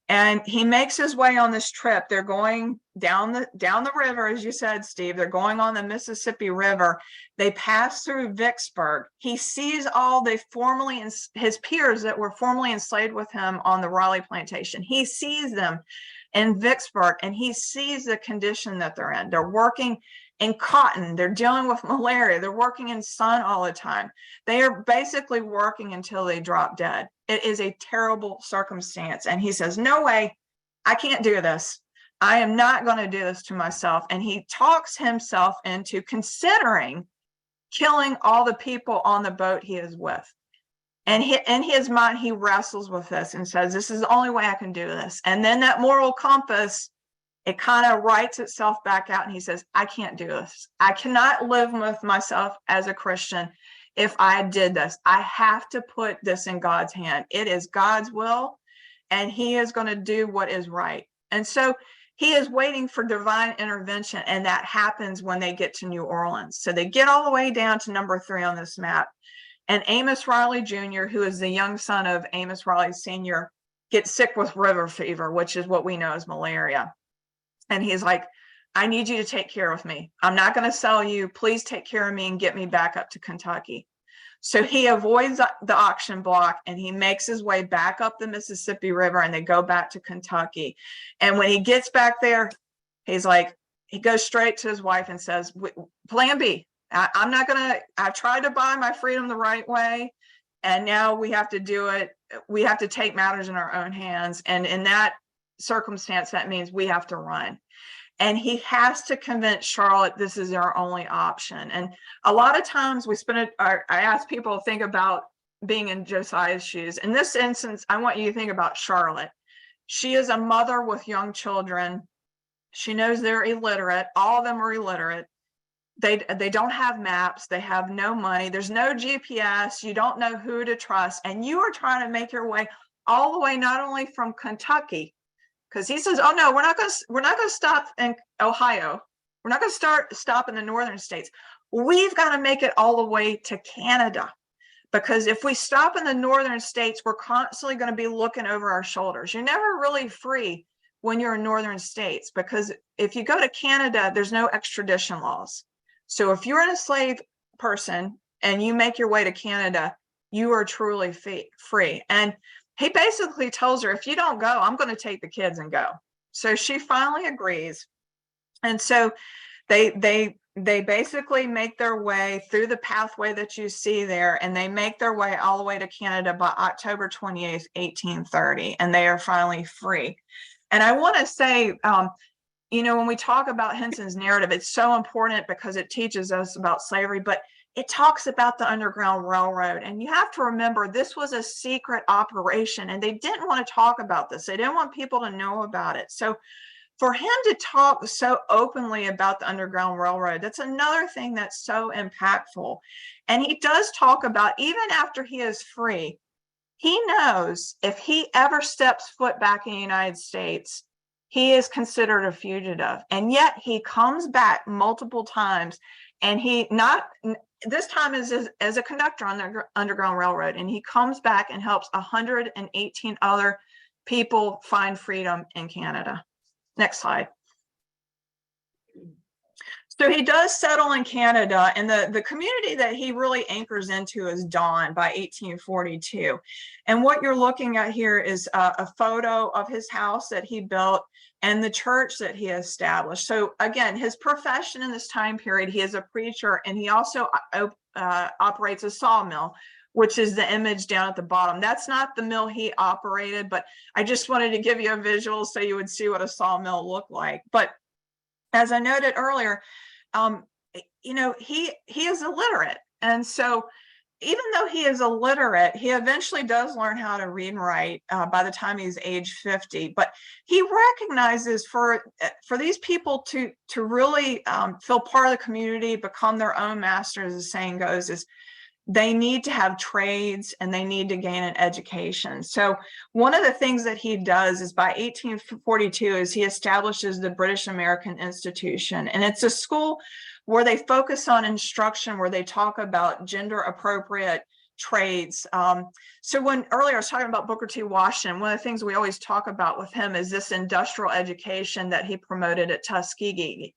And he makes his way on this trip. They're going down the river, as you said, Steve. They're going on the Mississippi River. They pass through Vicksburg. He sees all the his peers that were formerly enslaved with him on the Raleigh plantation. He sees them. in Vicksburg, and he sees the condition that they're in. They're working in cotton, they're dealing with malaria, they're working in sun all the time. They are basically working until they drop dead. It is a terrible circumstance. And he says, no way, I can't do this. I am not going to do this to myself. And he talks himself into considering killing all the people on the boat he is with. And in his mind, he wrestles with this and says, this is the only way I can do this. And then that moral compass, it kind of writes itself back out. And he says, I can't do this. I cannot live with myself as a Christian if I did this. I have to put this in God's hand. It is God's will, and he is going to do what is right. And so he is waiting for divine intervention, and that happens when they get to New Orleans. So they get all the way down to number 3 on this map. And Amos Riley Jr., who is the young son of Amos Riley Sr., gets sick with river fever, which is what we know as malaria. And he's like, I need you to take care of me. I'm not going to sell you. Please take care of me and get me back up to Kentucky. So he avoids the auction block, and he makes his way back up the Mississippi River, and they go back to Kentucky. And when he gets back there, he's like, he goes straight to his wife and says, plan B. I'm not going to, I've tried to buy my freedom the right way, and now we have to do it. We have to take matters in our own hands. And in that circumstance, that means we have to run. And he has to convince Charlotte this is our only option. And a lot of times I ask people to think about being in Josiah's shoes. In this instance, I want you to think about Charlotte. She is a mother with young children. She knows they're illiterate. All of them are illiterate. They don't have maps. They have no money. There's no GPS. You don't know who to trust. And you are trying to make your way all the way, not only from Kentucky, because he says, oh no, we're not going to stop in Ohio. We're not going to stop in the northern states. We've got to make it all the way to Canada, because if we stop in the northern states, we're constantly going to be looking over our shoulders. You're never really free when you're in northern states, because if you go to Canada, there's no extradition laws. So if you're an enslaved person and you make your way to Canada, you are truly free. And he basically tells her, if you don't go, I'm going to take the kids and go. So she finally agrees. And so they basically make their way through the pathway that you see there, and they make their way all the way to Canada by October 28th, 1830, and they are finally free. And I want to say, when we talk about Henson's narrative, it's so important because it teaches us about slavery, but it talks about the Underground Railroad. And you have to remember, this was a secret operation, and they didn't want to talk about this. They didn't want people to know about it. So for him to talk so openly about the Underground Railroad, that's another thing that's so impactful. And he does talk about, even after he is free, he knows if he ever steps foot back in the United States, he is considered a fugitive. And yet he comes back multiple times, and this time is as a conductor on the Underground Railroad, and he comes back and helps 118 other people find freedom in Canada. Next slide. So he does settle in Canada, and the community that he really anchors into is Dawn by 1842. And what you're looking at here is a photo of his house that he built and the church that he established. So again, his profession in this time period, he is a preacher, and he also operates a sawmill, which is the image down at the bottom. That's not the mill he operated, but I just wanted to give you a visual so you would see what a sawmill looked like. But as I noted earlier, he is illiterate. And so even though he is illiterate, he eventually does learn how to read and write by the time he's age 50. But he recognizes for these people to really feel part of the community, become their own masters, as the saying goes, is they need to have trades and they need to gain an education. So one of the things that he does is by 1842 is he establishes the British American Institution. And it's a school where they focus on instruction, where they talk about gender appropriate trades. So when earlier I was talking about Booker T. Washington, one of the things we always talk about with him is this industrial education that he promoted at Tuskegee.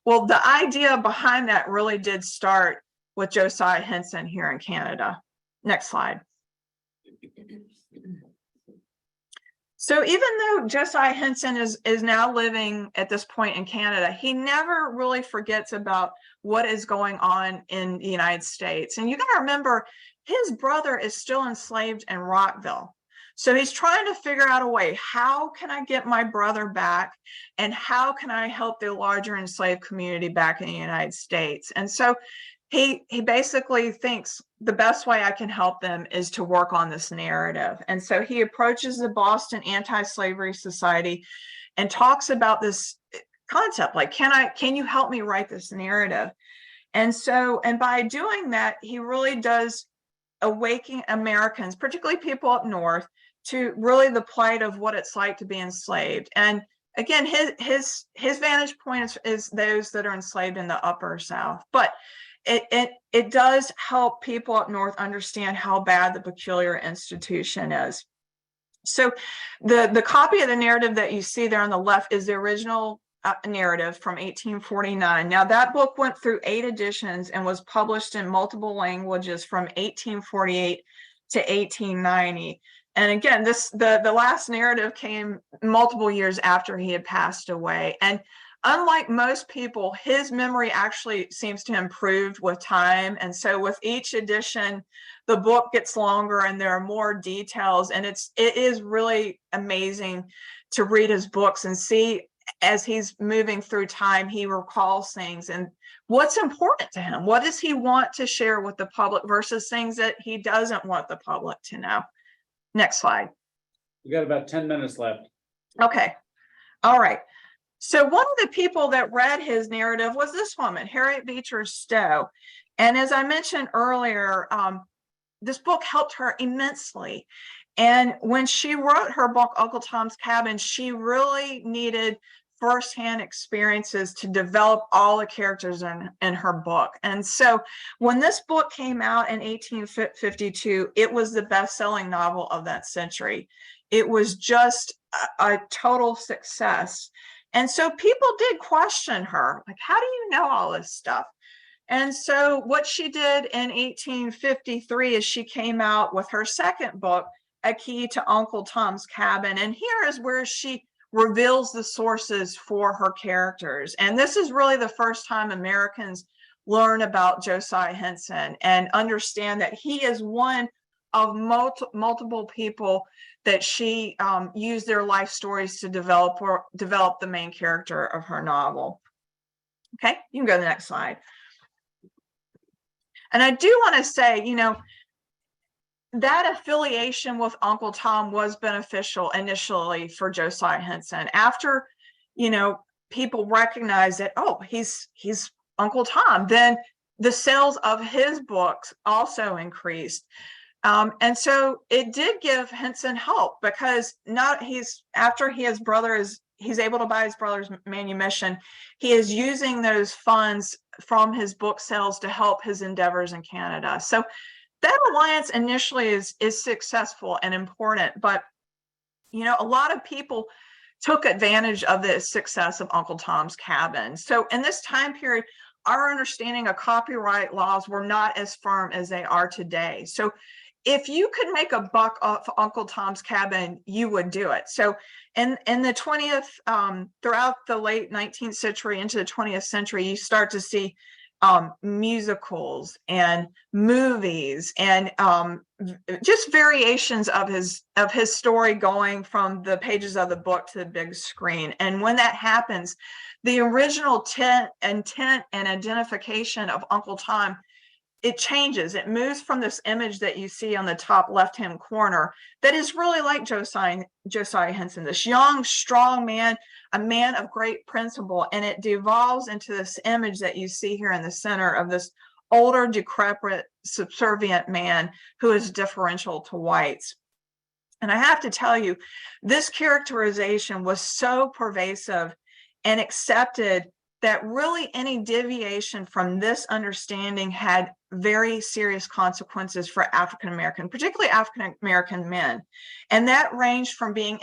Well, the idea behind that really did start with Josiah Henson here in Canada. Next slide. So even though Josiah Henson is now living at this point in Canada, he never really forgets about what is going on in the United States. And you got to remember, his brother is still enslaved in Rockville. So he's trying to figure out a way, how can I get my brother back? And how can I help the larger enslaved community back in the United States? And so he basically thinks the best way I can help them is to work on this narrative. And so he approaches the Boston Anti-Slavery Society and talks about this concept, like, can you help me write this narrative? And so, and by doing that, he really does awaken Americans, particularly people up north, to really the plight of what it's like to be enslaved. And again, his vantage point is those that are enslaved in the upper South. But it does help people up north understand how bad the peculiar institution is. So the copy of the narrative that you see there on the left is the original narrative from 1849. Now that book went through 8 editions and was published in multiple languages from 1848 to 1890. And again, the last narrative came multiple years after he had passed away. And unlike most people, his memory actually seems to improve with time. And so with each edition, the book gets longer and there are more details. And it is really amazing to read his books and see, as he's moving through time, he recalls things and what's important to him. What does he want to share with the public versus things that he doesn't want the public to know? Next slide. You got about 10 minutes left. Okay. All right. So one of the people that read his narrative was this woman, Harriet Beecher Stowe. And as I mentioned earlier, this book helped her immensely. And when she wrote her book, Uncle Tom's Cabin, she really needed firsthand experiences to develop all the characters in her book. And so when this book came out in 1852, it was the best-selling novel of that century. It was just a total success. And so people did question her, like, how do you know all this stuff? And so what she did in 1853 is she came out with her second book, A Key to Uncle Tom's Cabin. And here is where she reveals the sources for her characters. And this is really the first time Americans learn about Josiah Henson and understand that he is one of multiple people that she used their life stories to develop the main character of her novel. Okay, you can go to the next slide. And I do want to say, you know, that affiliation with Uncle Tom was beneficial initially for Josiah Henson. After, you know, people recognized that, oh, he's Uncle Tom, then the sales of his books also increased. And so it did give Henson help, because he's able to buy his brother's manumission. He is using those funds from his book sales to help his endeavors in Canada. So that alliance initially is successful and important, but you know, a lot of people took advantage of the success of Uncle Tom's Cabin. So in this time period, our understanding of copyright laws were not as firm as they are today. So if you could make a buck off Uncle Tom's Cabin, you would do it. So in the 20th, throughout the late 19th century into the 20th century, you start to see musicals and movies and just variations of his story going from the pages of the book to the big screen. And when that happens, the original intent and identification of Uncle Tom, it changes. It moves from this image that you see on the top left-hand corner that is really like Josiah Henson, this young, strong man, a man of great principle, and it devolves into this image that you see here in the center of this older, decrepit, subservient man who is differential to whites. And I have to tell you, this characterization was so pervasive and accepted that really any deviation from this understanding had very serious consequences for African-American, particularly African-American men. And that ranged from being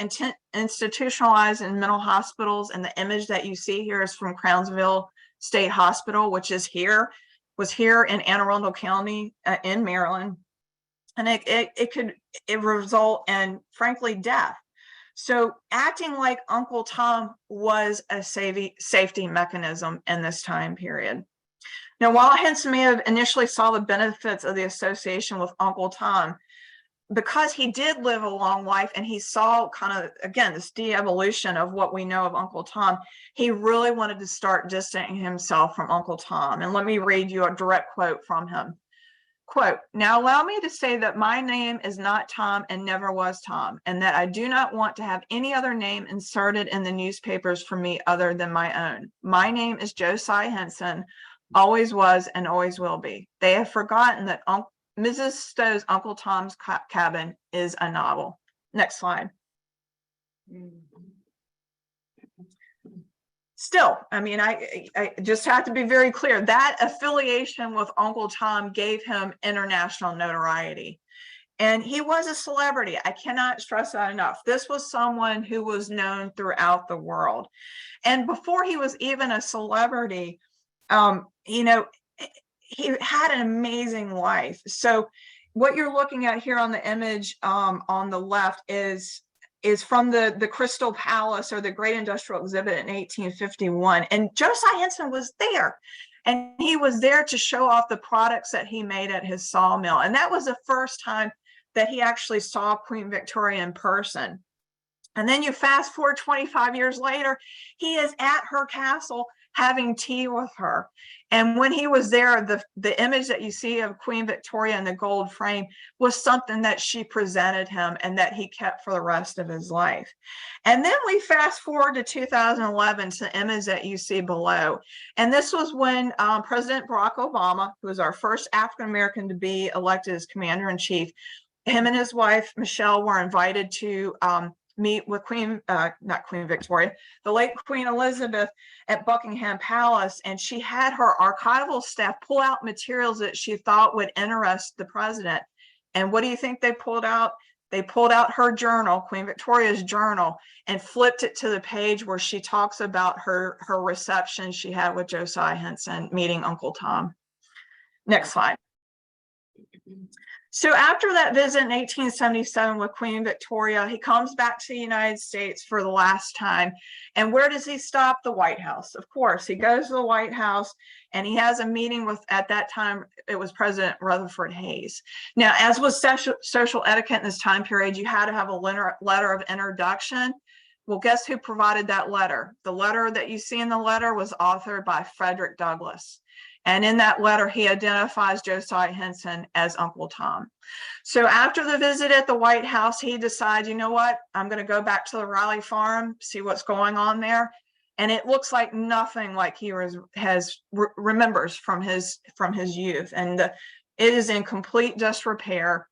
institutionalized in mental hospitals, and the image that you see here is from Crownsville State Hospital, which was here in Anne Arundel County in Maryland. And it result in, frankly, death. So acting like Uncle Tom was a safety mechanism in this time period. Now, while Henson may have initially saw the benefits of the association with Uncle Tom, because he did live a long life and he saw kind of, again, this de-evolution of what we know of Uncle Tom, he really wanted to start distancing himself from Uncle Tom. And let me read you a direct quote from him. Quote, "Now allow me to say that my name is not Tom and never was Tom, and that I do not want to have any other name inserted in the newspapers for me other than my own. My name is Josiah Henson, always was and always will be. They have forgotten that Mrs. Stowe's Uncle Tom's Cabin is a novel." Next slide. Still, I mean, I just have to be very clear that affiliation with Uncle Tom gave him international notoriety. And he was a celebrity. I cannot stress that enough. This was someone who was known throughout the world. And before he was even a celebrity, you know, he had an amazing life. So what you're looking at here on the image on the left is from the Crystal Palace, or the Great Industrial Exhibit, in 1851. And Josiah Henson was there. And he was there to show off the products that he made at his sawmill. And that was the first time that he actually saw Queen Victoria in person. And then you fast forward 25 years later, he is at her castle having tea with her. And when he was there, the image that you see of Queen Victoria in the gold frame was something that she presented him and that he kept for the rest of his life. And then we fast forward to 2011 to the image that you see below. And this was when President Barack Obama, who was our first African-American to be elected as commander-in-chief, him and his wife, Michelle, were invited to meet with not Queen Victoria, the late Queen Elizabeth, at Buckingham Palace. And she had her archival staff pull out materials that she thought would interest the president. And what do you think they pulled out? They pulled out her journal, Queen Victoria's journal, and flipped it to the page where she talks about her reception she had with Josiah Henson meeting Uncle Tom. Next slide. So after that visit in 1877 with Queen Victoria, he comes back to the United States for the last time. And where does he stop? The White House. Of course, he goes to the White House and he has a meeting with, at that time, it was President Rutherford Hayes. Now, as was social etiquette in this time period, you had to have a letter of introduction. Well, guess who provided that letter? The letter that you see in the letter was authored by Frederick Douglass. And in that letter, he identifies Josiah Henson as Uncle Tom. So after the visit at the White House, he decides, you know what, I'm going to go back to the Raleigh farm, see what's going on there. And it looks like nothing like he remembers from his youth. And it is in complete disrepair.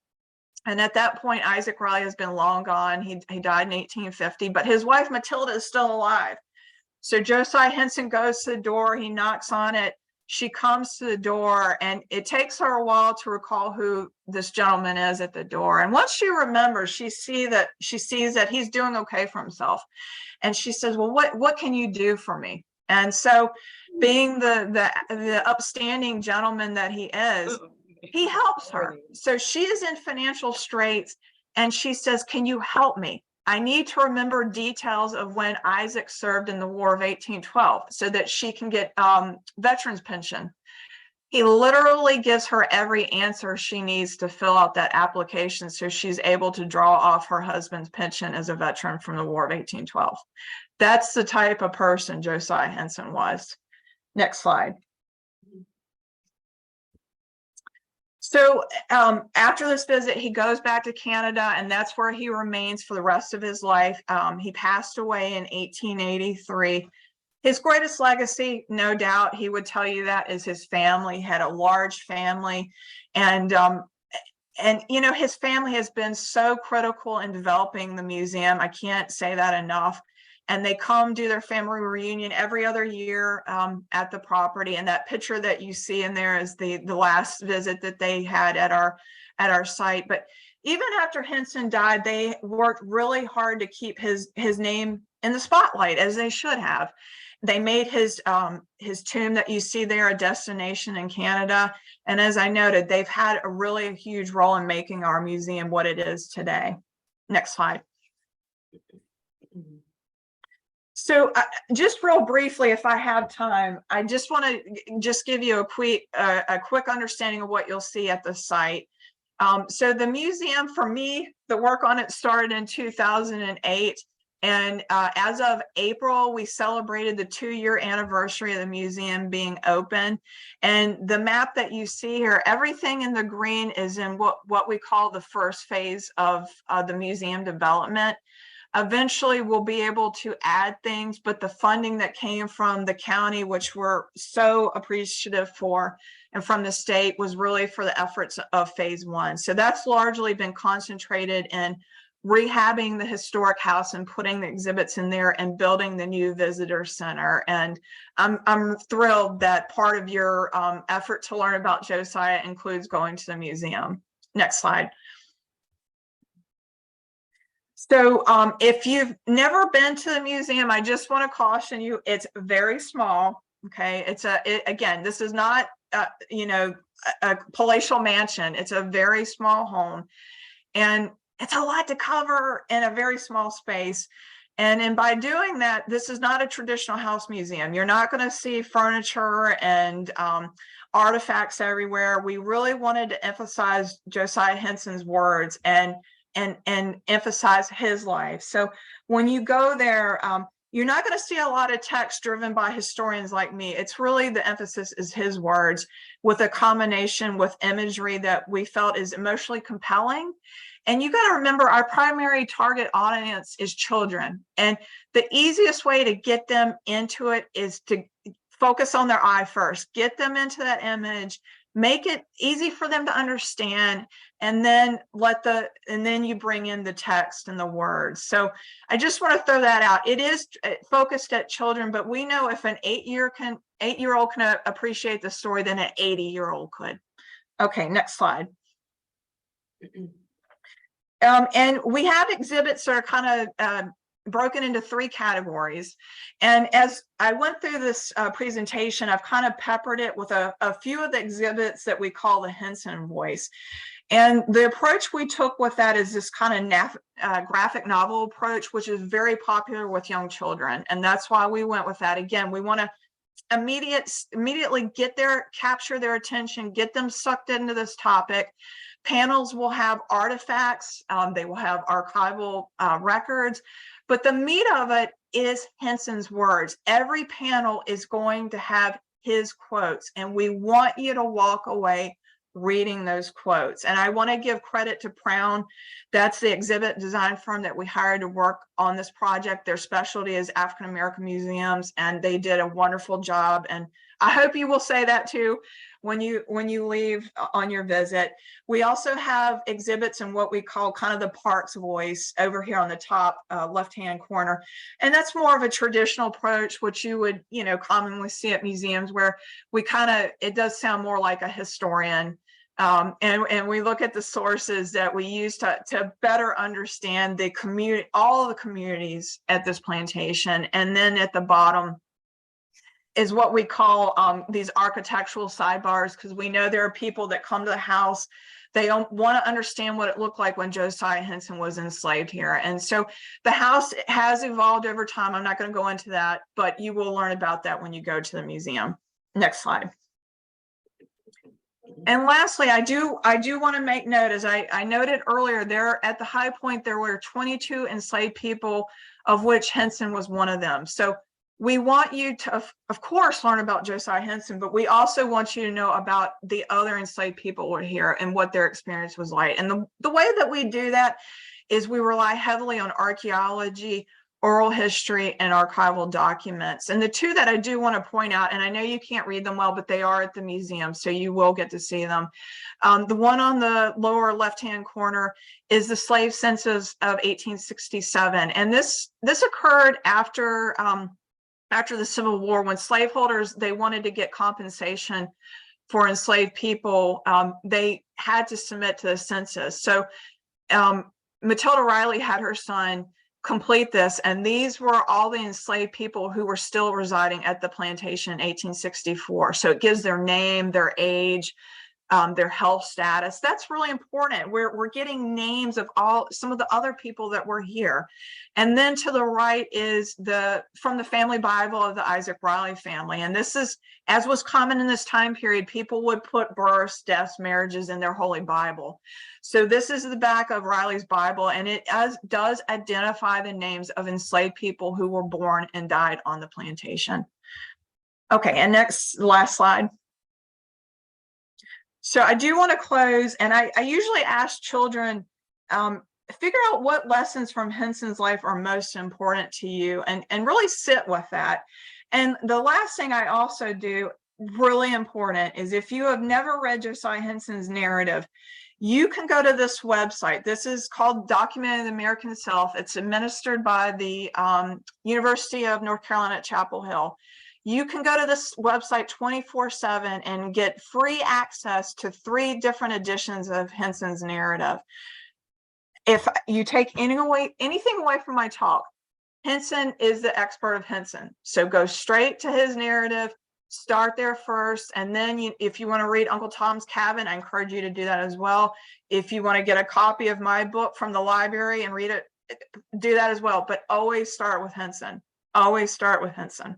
And at that point, Isaac Riley has been long gone. He died in 1850, but his wife Matilda is still alive. So Josiah Henson goes to the door, he knocks on it. She comes to the door, and it takes her a while to recall who this gentleman is at the door. And once she remembers, she sees that he's doing okay for himself. And she says, well, what can you do for me? And so, being the upstanding gentleman that he is, he helps her. So she is in financial straits, and she says, can you help me? I need to remember details of when Isaac served in the War of 1812 so that she can get veterans pension. He literally gives her every answer she needs to fill out that application so she's able to draw off her husband's pension as a veteran from the War of 1812. That's the type of person Josiah Henson was. Next slide. So after this visit, he goes back to Canada, and that's where he remains for the rest of his life. He passed away in 1883. His greatest legacy, no doubt, he would tell you that, is his family. He had a large family, and you know, his family has been so critical in developing the museum. I can't say that enough. And they come do their family reunion every other year at the property. And that picture that you see in there is the last visit that they had at our site. But even after Henson died, they worked really hard to keep his name in the spotlight, as they should have. They made his tomb that you see there a destination in Canada. And as I noted, they've had a really huge role in making our museum what it is today. Next slide. So just real briefly, if I have time, I just want to just give you a quick understanding of what you'll see at the site. So the museum, for me, the work on it started in 2008. And as of April, we celebrated the 2-year anniversary of the museum being open. And the map that you see here, everything in the green is in what we call the first phase of the museum development. Eventually, we'll be able to add things, but the funding that came from the county, which we're so appreciative for, and from the state, was really for the efforts of phase 1. So that's largely been concentrated in rehabbing the historic house and putting the exhibits in there and building the new visitor center. And I'm thrilled that part of your effort to learn about Josiah includes going to the museum. Next slide. So if you've never been to the museum, I just want to caution you, it's very small. Okay, again, this is not you know, a palatial mansion. It's a very small home, and it's a lot to cover in a very small space. And by doing that, this is not a traditional house museum. You're not going to see furniture and artifacts everywhere. We really wanted to emphasize Josiah Henson's words and emphasize his life. So when you go there, you're not going to see a lot of text driven by historians like me. It's really, the emphasis is his words, with a combination with imagery that we felt is emotionally compelling. And you got to remember, our primary target audience is children. And the easiest way to get them into it is to focus on their eye first, get them into that image, make it easy for them to understand, and then you bring in the text and the words. So I just want to throw that out. It is focused at children, but we know if an 8-year-old can appreciate the story, then an 80-year-old could. Okay, next slide. And we have exhibits that are kind of broken into 3 categories. And as I went through this presentation, I've kind of peppered it with a few of the exhibits that we call the Henson voice. And the approach we took with that is this kind of graphic novel approach, which is very popular with young children. And that's why we went with that. Again, we want to immediately capture their attention, get them sucked into this topic. Panels will have artifacts, they will have archival records, but the meat of it is Henson's words. Every panel is going to have his quotes, and we want you to walk away reading those quotes. And I want to give credit to Prown. That's the exhibit design firm that we hired to work on this project. Their specialty is African American museums, and they did a wonderful job. And I hope you will say that too when you leave on your visit. We also have exhibits in what we call kind of the Parks voice over here on the top left-hand corner. And that's more of a traditional approach, which you would, commonly see at museums, where it does sound more like a historian. And we look at the sources that we use to better understand the community, all the communities at this plantation. And then at the bottom is what we call these architectural sidebars, because we know there are people that come to the house, they don't want to understand what it looked like when Josiah Henson was enslaved here. And so the house has evolved over time. I'm not going to go into that, but you will learn about that when you go to the museum. Next slide. And lastly, I do want to make note, as I noted earlier, there at the high point, there were 22 enslaved people, of which Henson was one of them. So we want you to, of course, learn about Josiah Henson, but we also want you to know about the other enslaved people who were here and what their experience was like. And the way that we do that is we rely heavily on archaeology, oral history, and archival documents. And the two that I do want to point out, and I know you can't read them well, but they are at the museum, so you will get to see them. The one on the lower left-hand corner is the slave census of 1867. And this occurred after the Civil War, when slaveholders, they wanted to get compensation for enslaved people. They had to submit to the census. So Matilda Riley had her son complete this, and these were all the enslaved people who were still residing at the plantation in 1864. So it gives their name, their age, their health status. That's really important. We're getting names of some of the other people that were here. And then to the right is from the family Bible of the Isaac Riley family. And this is, as was common in this time period, people would put births, deaths, marriages in their Holy Bible. So this is the back of Riley's Bible, and it does identify the names of enslaved people who were born and died on the plantation. Okay, and last slide. So I do want to close, and I usually ask children, figure out what lessons from Henson's life are most important to you, and really sit with that. And the last thing I also do, really important, is if you have never read Josiah Henson's narrative, you can go to this website. This is called Documenting the American Self. It's administered by the University of North Carolina at Chapel Hill. You can go to this website 24/7 and get free access to 3 different editions of Henson's narrative. If you take anything away from my talk, Henson is the expert of Henson. So go straight to his narrative, start there first. And then if you want to read Uncle Tom's Cabin, I encourage you to do that as well. If you want to get a copy of my book from the library and read it, do that as well. But always start with Henson. Always start with Henson.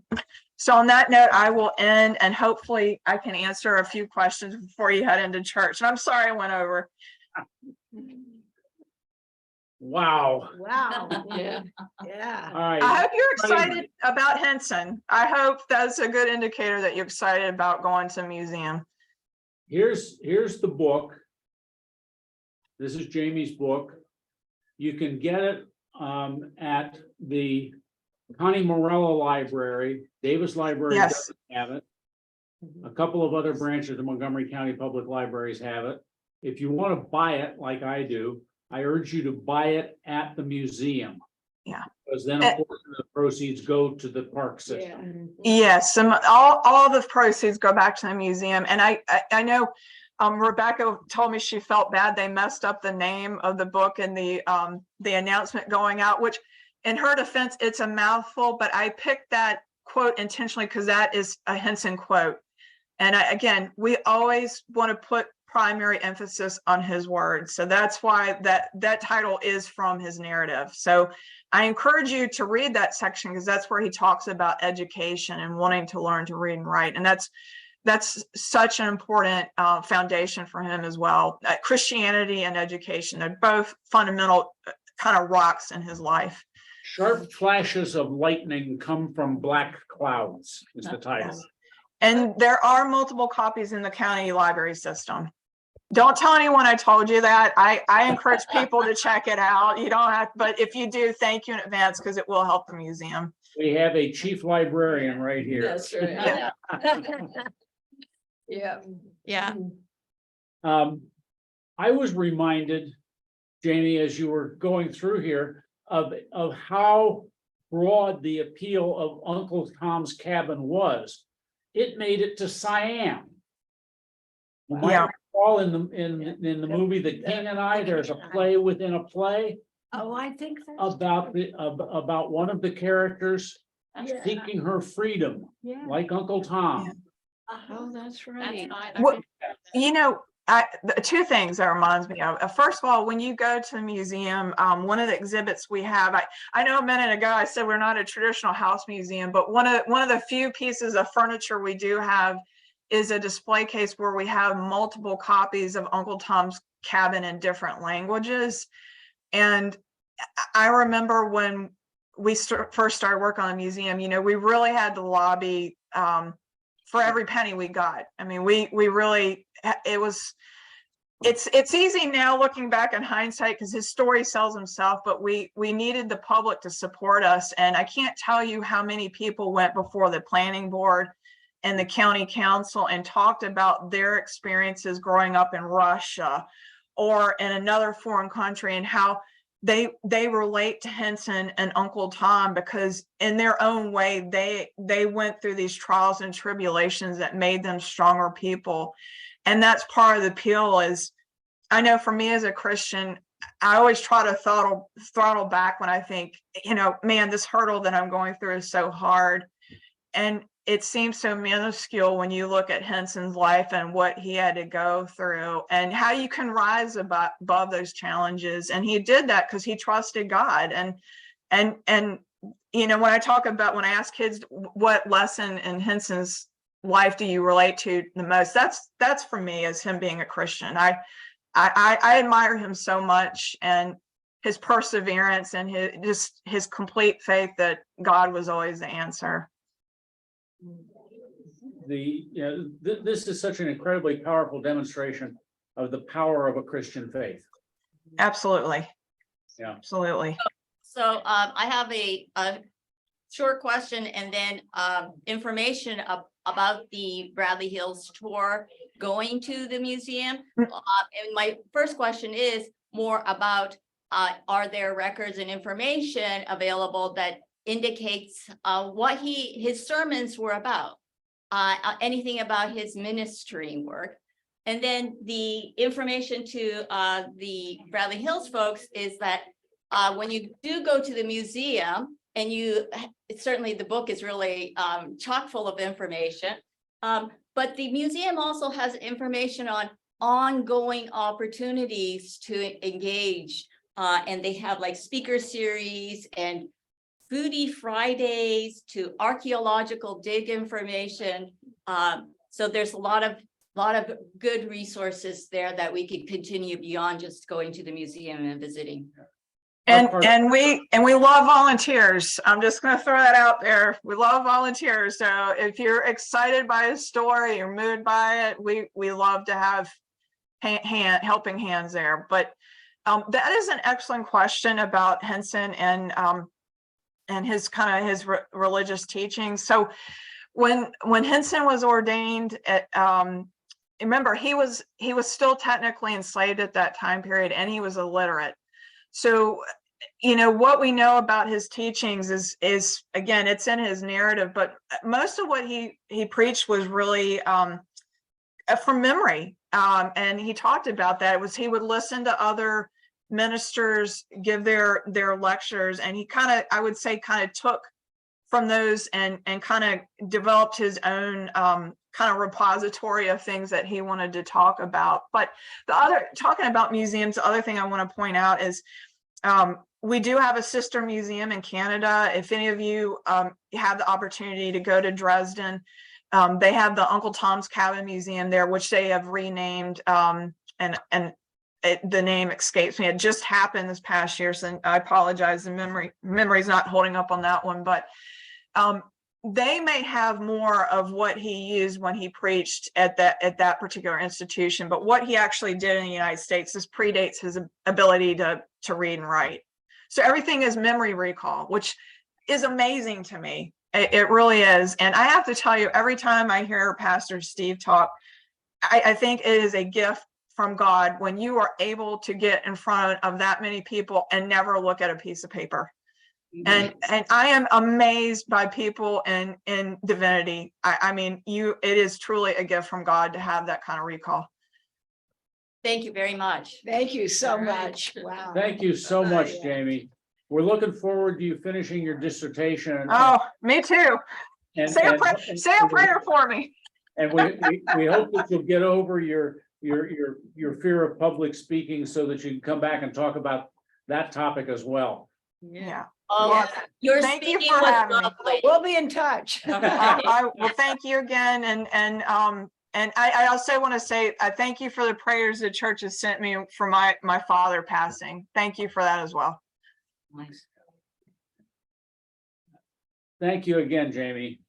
So on that note, I will end, and hopefully I can answer a few questions before you head into church. And I'm sorry I went over. Wow. Wow. Yeah. Yeah. All right. I hope you're excited about Henson. I hope that's a good indicator that you're excited about going to a museum. Here's the book. This is Jamie's book. You can get it at the Connie Morella Library. Davis Library Yes. doesn't have it. A couple of other branches of Montgomery County Public Libraries have it. If you want to buy it like I do, I urge you to buy it at the museum. Yeah. Because then a portion of the proceeds go to the park system. Yes, all the proceeds go back to the museum. And I know Rebecca told me she felt bad they messed up the name of the book and the announcement going out, which in her defense, it's a mouthful, but I picked that quote intentionally because that is a Henson quote. And again, we always want to put primary emphasis on his words. So that's why that title is from his narrative. So I encourage you to read that section because that's where he talks about education and wanting to learn to read and write. And that's such an important foundation for him as well. Christianity and education, they're both fundamental kind of rocks in his life. Sharp flashes of lightning come from black clouds is the title. Yes. And there are multiple copies in the county library system. Don't tell anyone I told you that. I encourage people to check it out. You don't have, but if you do, thank you in advance because it will help the museum. We have a chief librarian right here. That's right. Yeah. Yeah. I was reminded, Jamie, as you were going through here, of how broad the appeal of Uncle Tom's Cabin was. It made it to Siam. You might recall in the movie The King and I, there's a play within a play Oh, I think so. about one of the characters Yeah. seeking her freedom, Yeah. like Uncle Tom. Oh, that's right. Well, you know, two things that reminds me of. First of all, when you go to the museum, one of the exhibits we have, I know a minute ago I said we're not a traditional house museum, but one of the few pieces of furniture we do have is a display case where we have multiple copies of Uncle Tom's Cabin in different languages. And I remember when we first started working on the museum, you know, we really had to lobby for every penny we got. I mean, we really, it's easy now looking back in hindsight because his story sells himself, but we needed the public to support us. And I can't tell you how many people went before the planning board and the county council and talked about their experiences growing up in Russia or in another foreign country and how they relate to Henson and Uncle Tom because in their own way, they went through these trials and tribulations that made them stronger people. And that's part of the appeal is, I know for me as a Christian, I always try to throttle back when I think, you know, man, this hurdle that I'm going through is so hard. And it seems so minuscule when you look at Henson's life and what he had to go through and how you can rise above those challenges. And he did that because he trusted God. And you know, when I ask kids what lesson in Henson's life do you relate to the most, that's for me as him being a Christian. I admire him so much, and his perseverance and his complete faith that God was always the answer. This is such an incredibly powerful demonstration of the power of a Christian faith. Absolutely. Yeah. Absolutely. So I have a short question and then information about the Bradley Hills tour going to the museum. And my first question is more about are there records and information available that indicates what his sermons were about, anything about his ministry work. And then the information to the Bradley Hills folks is that when you do go to the museum, and certainly the book is really chock full of information, but the museum also has information on ongoing opportunities to engage. And they have like speaker series and Foodie Fridays to archaeological dig information. So there's a lot of good resources there that we could continue beyond just going to the museum and visiting. And we love volunteers. I'm just going to throw that out there. We love volunteers. So if you're excited by a story or moved by it, we love to have helping hands there. But that is an excellent question about Henson and his religious teaching. So when Henson was ordained, remember he was still technically enslaved at that time period, and he was illiterate. So, you know, what we know about his teachings is again, it's in his narrative, but most of what he preached was really from memory. And he talked about that. He would listen to other ministers give their lectures, and he I would say took from those and kind of developed his own kind of repository of things that he wanted to talk about. But talking about museums, the other thing I want to point out is we do have a sister museum in Canada. If any of you have the opportunity to go to Dresden, they have the Uncle Tom's Cabin Museum there, which they have renamed, and the name escapes me. It just happened this past year, so I apologize. The memory's not holding up on that one, but they may have more of what he used when he preached at that particular institution. But what he actually did in the United States, this predates his ability to read and write. So everything is memory recall, which is amazing to me. It really is. And I have to tell you, every time I hear Pastor Steve talk, I think it is a gift from God when you are able to get in front of that many people and never look at a piece of paper. And I am amazed by people in divinity. I mean, it is truly a gift from God to have that kind of recall. Thank you very much. Thank you so All right. much. Wow. Thank you so much, Jamie. We're looking forward to you finishing your dissertation. Oh, me too. And Say a prayer for me. And we hope that you'll get over your fear of public speaking so that you can come back and talk about that topic as well. Yeah. Oh, your Thank you speaking for was having me. lovely. We'll be in touch. Well, thank you again. And I also want to say, I thank you for the prayers the church has sent me for my father passing. Thank you for that as well. Nice. Thank you again, Jamie.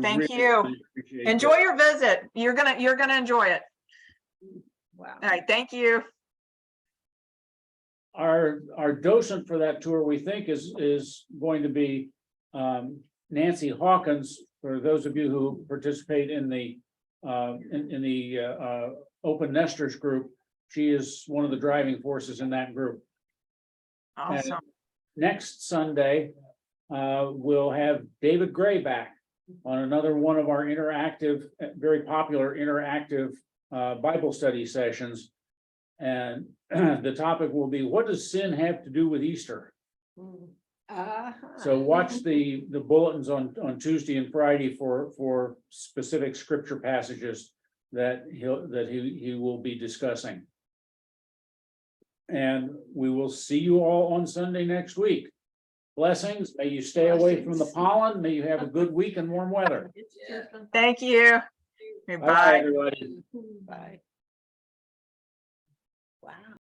Thank you. Appreciate Enjoy your visit. You're gonna enjoy it. Wow. All right. Thank you. Our docent for that tour, we think, is going to be Nancy Hawkins. For those of you who participate in the Open Nesters group, she is one of the driving forces in that group. Awesome. And next Sunday, we'll have David Gray back on another one of our interactive, very popular interactive Bible study sessions. And the topic will be, what does sin have to do with Easter? So watch the bulletins on Tuesday and Friday for specific scripture passages that he will be discussing. And we will see you all on Sunday next week. Blessings. May you stay away from the pollen. May you have a good week and warm weather. Thank you. Bye, Goodbye. everybody. Bye. Wow.